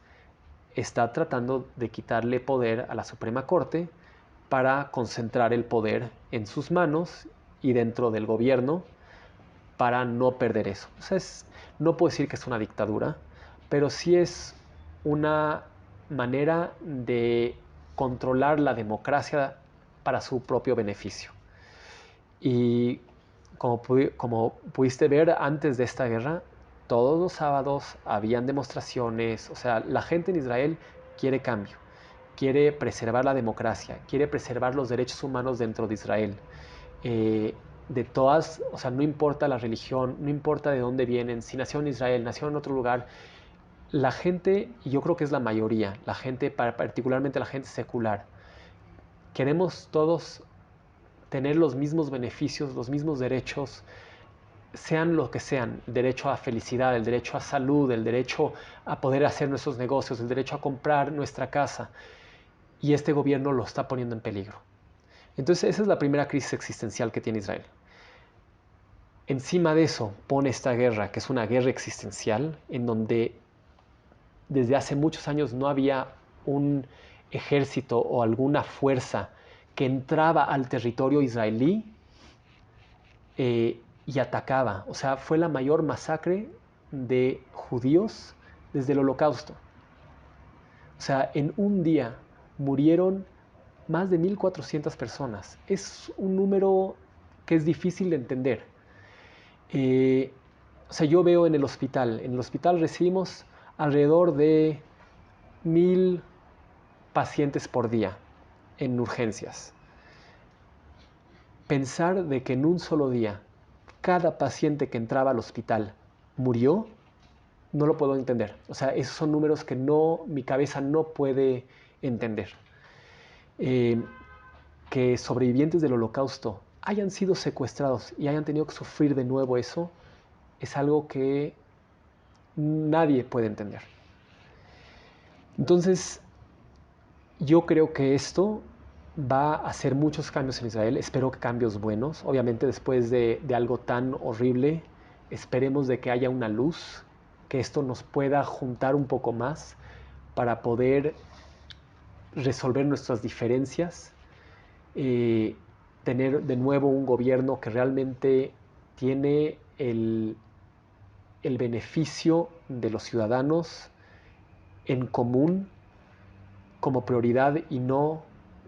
está tratando de quitarle poder a la Suprema Corte para concentrar el poder en sus manos y dentro del gobierno para no perder eso. O sea, no puedo decir que es una dictadura, pero sí es una manera de controlar la democracia para su propio beneficio. Y como pudiste ver antes de esta guerra, todos los sábados habían demostraciones, o sea, la gente en Israel quiere cambio, quiere preservar la democracia, quiere preservar los derechos humanos dentro de Israel. De todas, o sea, no importa la religión, no importa de dónde vienen, si nació en Israel, nació en otro lugar, la gente, y yo creo que es la mayoría, la gente, particularmente la gente secular, queremos todos tener los mismos beneficios, los mismos derechos, sean lo que sean, el derecho a felicidad, el derecho a salud, el derecho a poder hacer nuestros negocios, el derecho a comprar nuestra casa. Y este gobierno lo está poniendo en peligro. Entonces esa es la primera crisis existencial que tiene Israel. Encima de eso pone esta guerra, que es una guerra existencial, en donde desde hace muchos años no había un ejército o alguna fuerza que entraba al territorio israelí y atacaba. O sea, fue la mayor masacre de judíos desde el Holocausto. O sea, en un día murieron más de 1.400 personas. Es un número que es difícil de entender. Eh, o sea, yo veo en el hospital recibimos alrededor de 1.000 pacientes por día en urgencias. Pensar de que en un solo día cada paciente que entraba al hospital murió, no lo puedo entender. O sea, esos son números que mi cabeza no puede entender. Eh, que sobrevivientes del Holocausto hayan sido secuestrados y hayan tenido que sufrir de nuevo eso, es algo que nadie puede entender. Entonces, yo creo que esto va a hacer muchos cambios en Israel. Espero que cambios buenos. Obviamente después de algo tan horrible, esperemos de que haya una luz, que esto nos pueda juntar un poco más para poder resolver nuestras diferencias, eh, tener de nuevo un gobierno que realmente tiene el beneficio de los ciudadanos en común como prioridad y no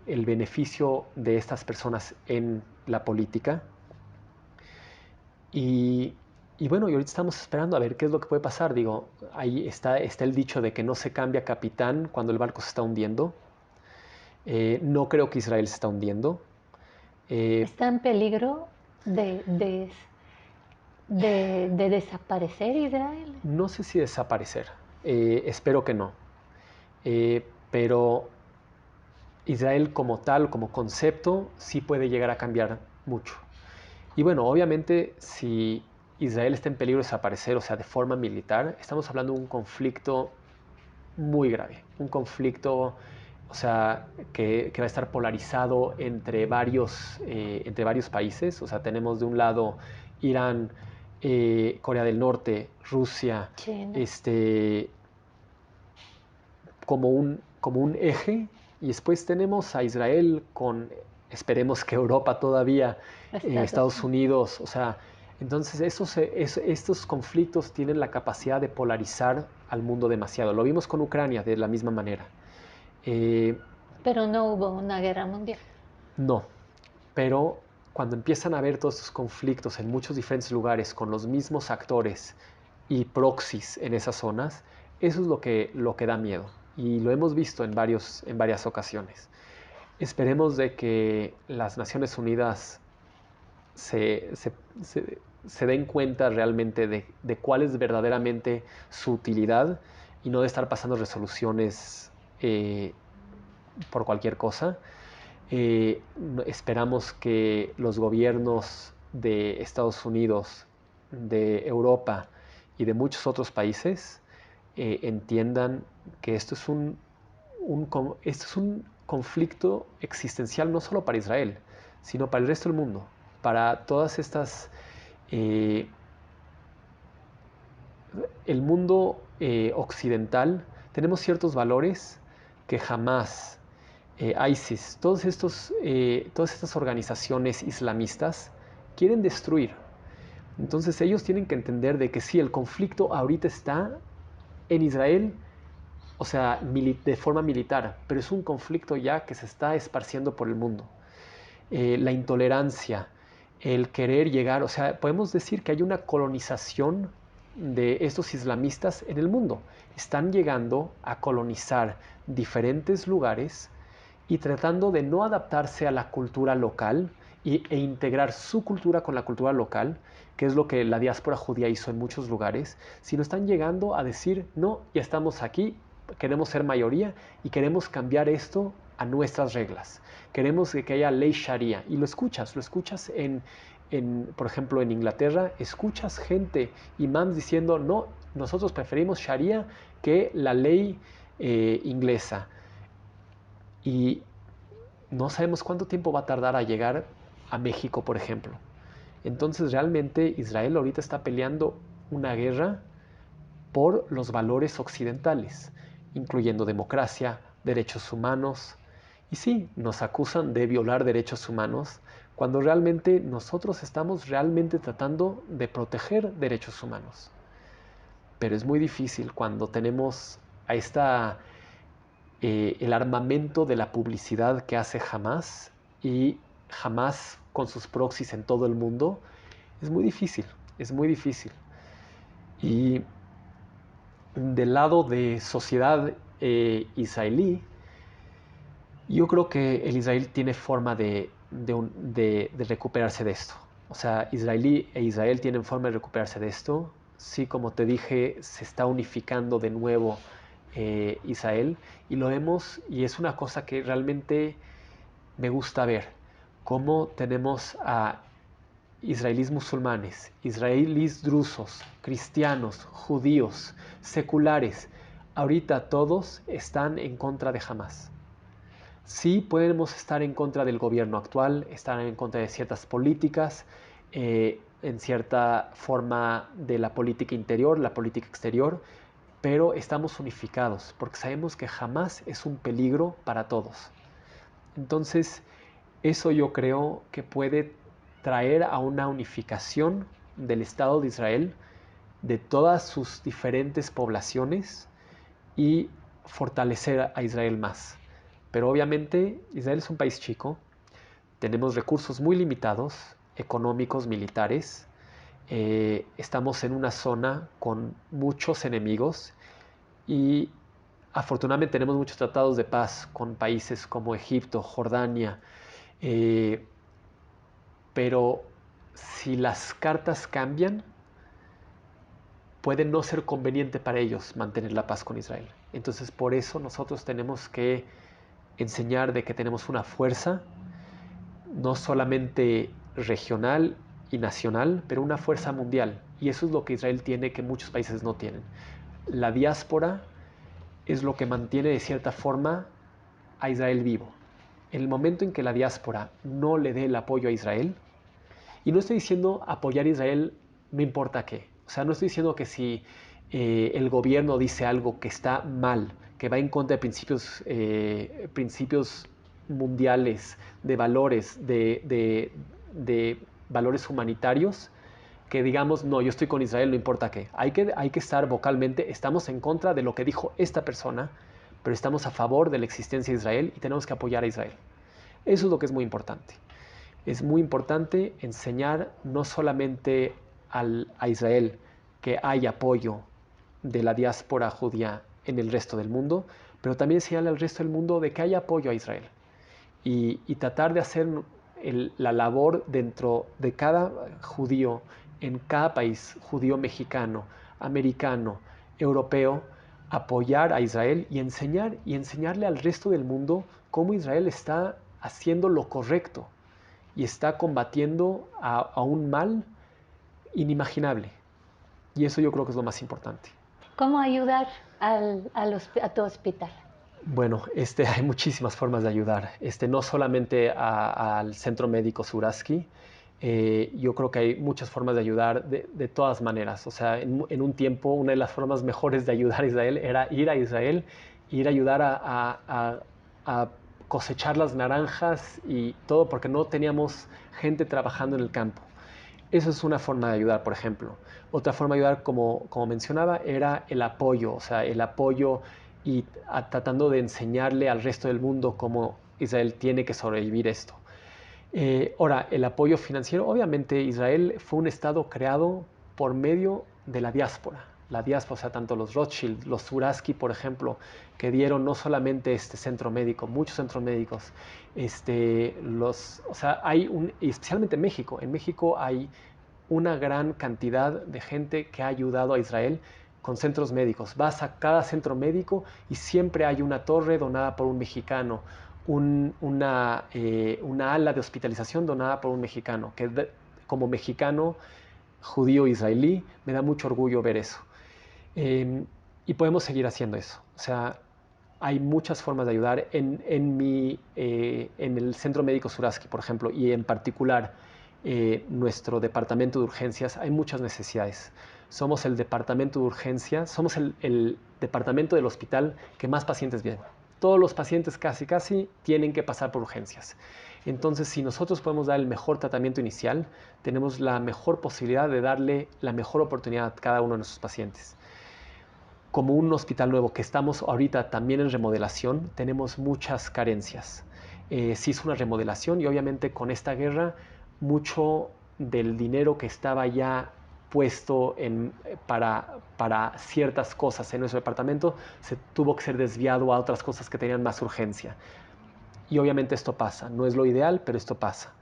el beneficio de estas personas en la política. Y bueno, y ahorita estamos esperando a ver qué es lo que puede pasar. Digo, ahí está el dicho de que no se cambia capitán cuando el barco se está hundiendo. No creo que Israel se está hundiendo. ¿Está en peligro de desaparecer Israel? No sé si desaparecer. Espero que no. Pero Israel como tal, como concepto, sí puede llegar a cambiar mucho. Y bueno, obviamente si Israel está en peligro de desaparecer, o sea, de forma militar, estamos hablando de un conflicto muy grave, un conflicto, o sea, que va a estar polarizado entre varios países. O sea, tenemos de un lado Irán, Corea del Norte, Rusia, China. este, como un eje, y después tenemos a Israel con, esperemos que Europa todavía, Estados Estados Unidos. Unidos, o sea, entonces estos conflictos tienen la capacidad de polarizar al mundo demasiado. Lo vimos con Ucrania de la misma manera. Eh, Pero no hubo una guerra mundial. no, pero cuando empiezan a haber todos estos conflictos en muchos diferentes lugares con los mismos actores y proxies en esas zonas, eso es lo que da miedo. Y lo hemos visto en varias ocasiones. Esperemos de que las Naciones Unidas se, se, se den cuenta realmente de cuál es verdaderamente su utilidad y no de estar pasando resoluciones por cualquier cosa. Eh, Esperamos que los gobiernos de Estados Unidos, de Europa y de muchos otros países entiendan que esto es un conflicto existencial no solo para Israel, sino para el resto del mundo, para todas estas... Eh, el mundo occidental, tenemos ciertos valores que jamás ISIS, todas estas organizaciones islamistas quieren destruir. Entonces ellos tienen que entender de que sí, el conflicto ahorita está en Israel, o sea, de forma militar, pero es un conflicto ya que se está esparciendo por el mundo. La intolerancia, el querer llegar, o sea, podemos decir que hay una colonización de estos islamistas en el mundo. Están llegando a colonizar diferentes lugares y tratando de no adaptarse a la cultura local e integrar su cultura con la cultura local, que es lo que la diáspora judía hizo en muchos lugares, sino están llegando a decir, no, ya estamos aquí, queremos ser mayoría y queremos cambiar esto a nuestras reglas. Queremos que haya ley sharia. Y lo escuchas por ejemplo, en Inglaterra, escuchas gente, imams diciendo, no, nosotros preferimos sharia que la ley inglesa. Y no sabemos cuánto tiempo va a tardar a llegar a México, por ejemplo. Entonces realmente Israel ahorita está peleando una guerra por los valores occidentales, incluyendo democracia, derechos humanos. Y sí, nos acusan de violar derechos humanos cuando realmente nosotros estamos realmente tratando de proteger derechos humanos. Pero es muy difícil cuando tenemos a el armamento de la publicidad que hace Hamas y Hamas con sus proxies en todo el mundo. Es muy difícil, es muy difícil. Y del lado de sociedad israelí, yo creo que el Israel tiene forma de recuperarse de esto. O sea, Israelí e Israel tienen forma de recuperarse de esto. Sí, como te dije, se está unificando de nuevo Israel y lo vemos, y es una cosa que realmente me gusta ver, cómo tenemos a israelíes musulmanes, israelíes drusos, cristianos, judíos, seculares. Ahorita todos están en contra de Hamas. Sí podemos estar en contra del gobierno actual, estar en contra de ciertas políticas, en cierta forma de la política interior, la política exterior, pero estamos unificados porque sabemos que Hamas es un peligro para todos. Entonces, eso yo creo que puede traer a una unificación del Estado de Israel, de todas sus diferentes poblaciones y fortalecer a Israel más. Pero obviamente Israel es un país chico, tenemos recursos muy limitados, económicos, militares, estamos en una zona con muchos enemigos y afortunadamente tenemos muchos tratados de paz con países como Egipto, Jordania, eh, pero si las cartas cambian, puede no ser conveniente para ellos mantener la paz con Israel. Entonces por eso nosotros tenemos que enseñar de que tenemos una fuerza, no solamente regional y nacional, pero una fuerza mundial. Y eso es lo que Israel tiene que muchos países no tienen. La diáspora es lo que mantiene de cierta forma a Israel vivo. En el momento en que la diáspora no le dé el apoyo a Israel, y no estoy diciendo apoyar a Israel no importa qué, o sea, no estoy diciendo que si el gobierno dice algo que está mal, que va en contra de principios mundiales, de valores, de valores humanitarios, que digamos, no, yo estoy con Israel, no importa qué. Hay que estar vocalmente, estamos en contra de lo que dijo esta persona, pero estamos a favor de la existencia de Israel y tenemos que apoyar a Israel. Eso es lo que es muy importante. Es muy importante enseñar no solamente a Israel que hay apoyo de la diáspora judía en el resto del mundo, pero también enseñarle al resto del mundo de que hay apoyo a Israel y tratar de hacer la labor dentro de cada judío en cada país, judío mexicano, americano, europeo, apoyar a Israel y enseñarle al resto del mundo cómo Israel está haciendo lo correcto y está combatiendo a un mal inimaginable. Y eso yo creo que es lo más importante. ¿Cómo ayudar a tu hospital? Bueno, hay muchísimas formas de ayudar. No solamente al Centro Médico Suraski, yo creo que hay muchas formas de ayudar de todas maneras. O sea, en un tiempo una de las formas mejores de ayudar a Israel era ir a Israel, ir a ayudar a cosechar las naranjas y todo porque no teníamos gente trabajando en el campo. Eso es una forma de ayudar, por ejemplo. Otra forma de ayudar, como mencionaba, era el apoyo, o sea, el apoyo y tratando de enseñarle al resto del mundo cómo Israel tiene que sobrevivir esto. Ahora, el apoyo financiero, obviamente Israel fue un estado creado por medio de la diáspora. La diáspora, o sea, tanto los Rothschild, los Zuraski, por ejemplo, que dieron no solamente este centro médico, muchos centros médicos, o sea, especialmente en México hay una gran cantidad de gente que ha ayudado a Israel con centros médicos. Vas a cada centro médico y siempre hay una torre donada por un mexicano, una ala de hospitalización donada por un mexicano, que como mexicano, judío, israelí, me da mucho orgullo ver eso. Y podemos seguir haciendo eso. O sea, hay muchas formas de ayudar. En el Centro Médico Suraski, por ejemplo, y en particular nuestro departamento de urgencias, hay muchas necesidades. Somos el departamento de urgencias, somos el departamento del hospital que más pacientes vienen. Todos los pacientes casi tienen que pasar por urgencias. Entonces, si nosotros podemos dar el mejor tratamiento inicial, tenemos la mejor posibilidad de darle la mejor oportunidad a cada uno de nuestros pacientes. Como un hospital nuevo que estamos ahorita también en remodelación, tenemos muchas carencias. Se hizo una remodelación y obviamente con esta guerra mucho del dinero que estaba ya puesto para ciertas cosas en nuestro departamento se tuvo que ser desviado a otras cosas que tenían más urgencia. Y obviamente esto pasa, no es lo ideal, pero esto pasa.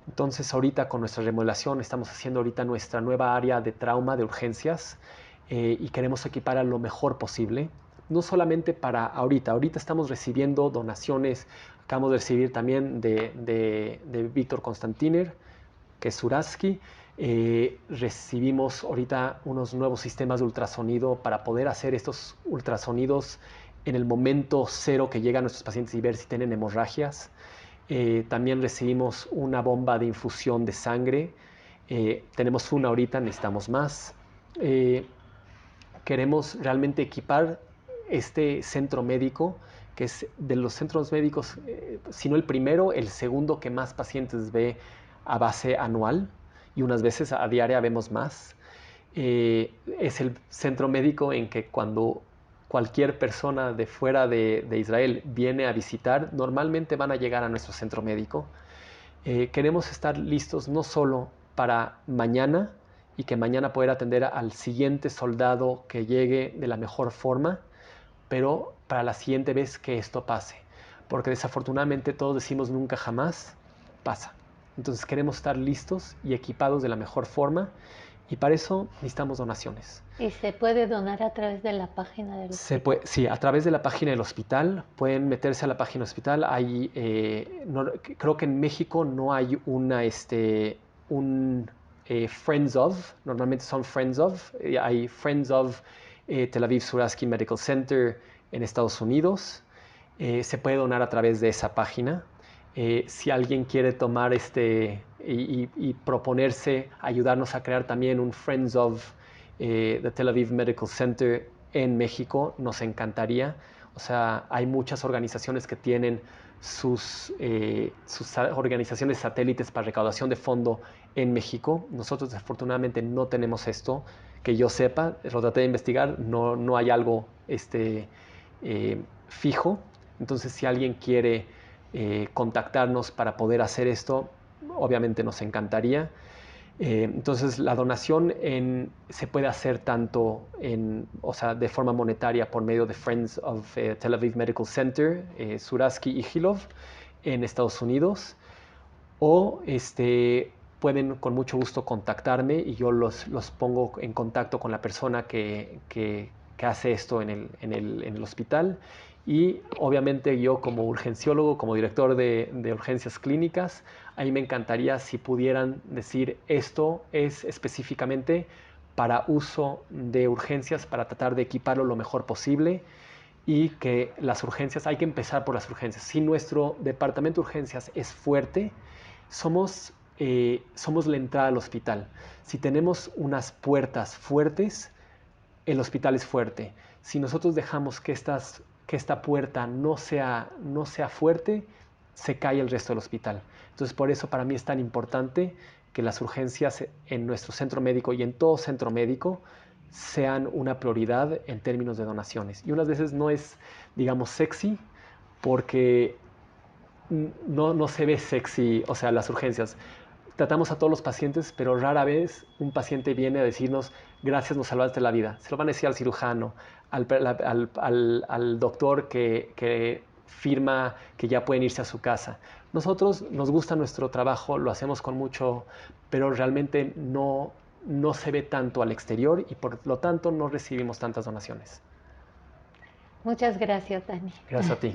Entonces ahorita con nuestra remodelación estamos haciendo ahorita nuestra nueva área de trauma de urgencias y queremos equipar a lo mejor posible. No solamente para ahorita estamos recibiendo donaciones, acabamos de recibir también de Víctor Constantiner, que es Suraski. Recibimos ahorita unos nuevos sistemas de ultrasonido para poder hacer estos ultrasonidos en el momento cero que llegan nuestros pacientes y ver si tienen hemorragias. También recibimos una bomba de infusión de sangre. Tenemos una ahorita, necesitamos más. Queremos realmente equipar este centro médico, que es de los centros médicos, si no el primero, el segundo que más pacientes ve a base anual y unas veces a diaria vemos más. Es el centro médico en que cuando cualquier persona de fuera de Israel viene a visitar, normalmente van a llegar a nuestro centro médico. Queremos estar listos no solo para mañana y que mañana poder atender al siguiente soldado que llegue de la mejor forma, pero para la siguiente vez que esto pase. Porque desafortunadamente todos decimos nunca jamás, pasa. Entonces queremos estar listos y equipados de la mejor forma y para eso necesitamos donaciones. ¿Y se puede donar a través de la página del hospital? Sí, a través de la página del hospital. Pueden meterse a la página del hospital. Creo que en México no hay un Friends of. Normalmente son Friends of. Hay Friends of Tel Aviv Sourasky Medical Center en Estados Unidos. Se puede donar a través de esa página. Si alguien quiere tomar y proponerse ayudarnos a crear también un Friends of the Tel Aviv Medical Center en México, nos encantaría. O sea, hay muchas organizaciones que tienen sus organizaciones satélites para recaudación de fondo en México. Nosotros desafortunadamente no tenemos esto, que yo sepa, lo traté de investigar, no hay algo fijo. Entonces, si alguien quiere contactarnos para poder hacer esto, obviamente nos encantaría. Entonces la donación se puede hacer tanto o sea, de forma monetaria por medio de Friends of Tel Aviv Medical Center, Sourasky y Ichilov en Estados Unidos, o pueden con mucho gusto contactarme y yo los pongo en contacto con la persona que hace esto en el hospital. Y obviamente yo como urgenciólogo, como director de urgencias clínicas, a mí me encantaría si pudieran decir esto es específicamente para uso de urgencias, para tratar de equiparlo lo mejor posible y que las urgencias, hay que empezar por las urgencias. Si nuestro departamento de urgencias es fuerte, somos la entrada al hospital. Si tenemos unas puertas fuertes, el hospital es fuerte. Si nosotros dejamos que esta puerta no sea fuerte, se cae el resto del hospital. Entonces, por eso para mí es tan importante que las urgencias en nuestro centro médico y en todo centro médico sean una prioridad en términos de donaciones. Y unas veces no es, digamos, sexy, porque no se ve sexy, o sea, las urgencias. Tratamos a todos los pacientes, pero rara vez un paciente viene a decirnos, gracias, nos salvaste la vida. Se lo van a decir al cirujano, al doctor que firma que ya pueden irse a su casa. Nosotros nos gusta nuestro trabajo, lo hacemos con mucho, pero realmente no se ve tanto al exterior y por lo tanto no recibimos tantas donaciones. Muchas gracias, Dani. Gracias a ti.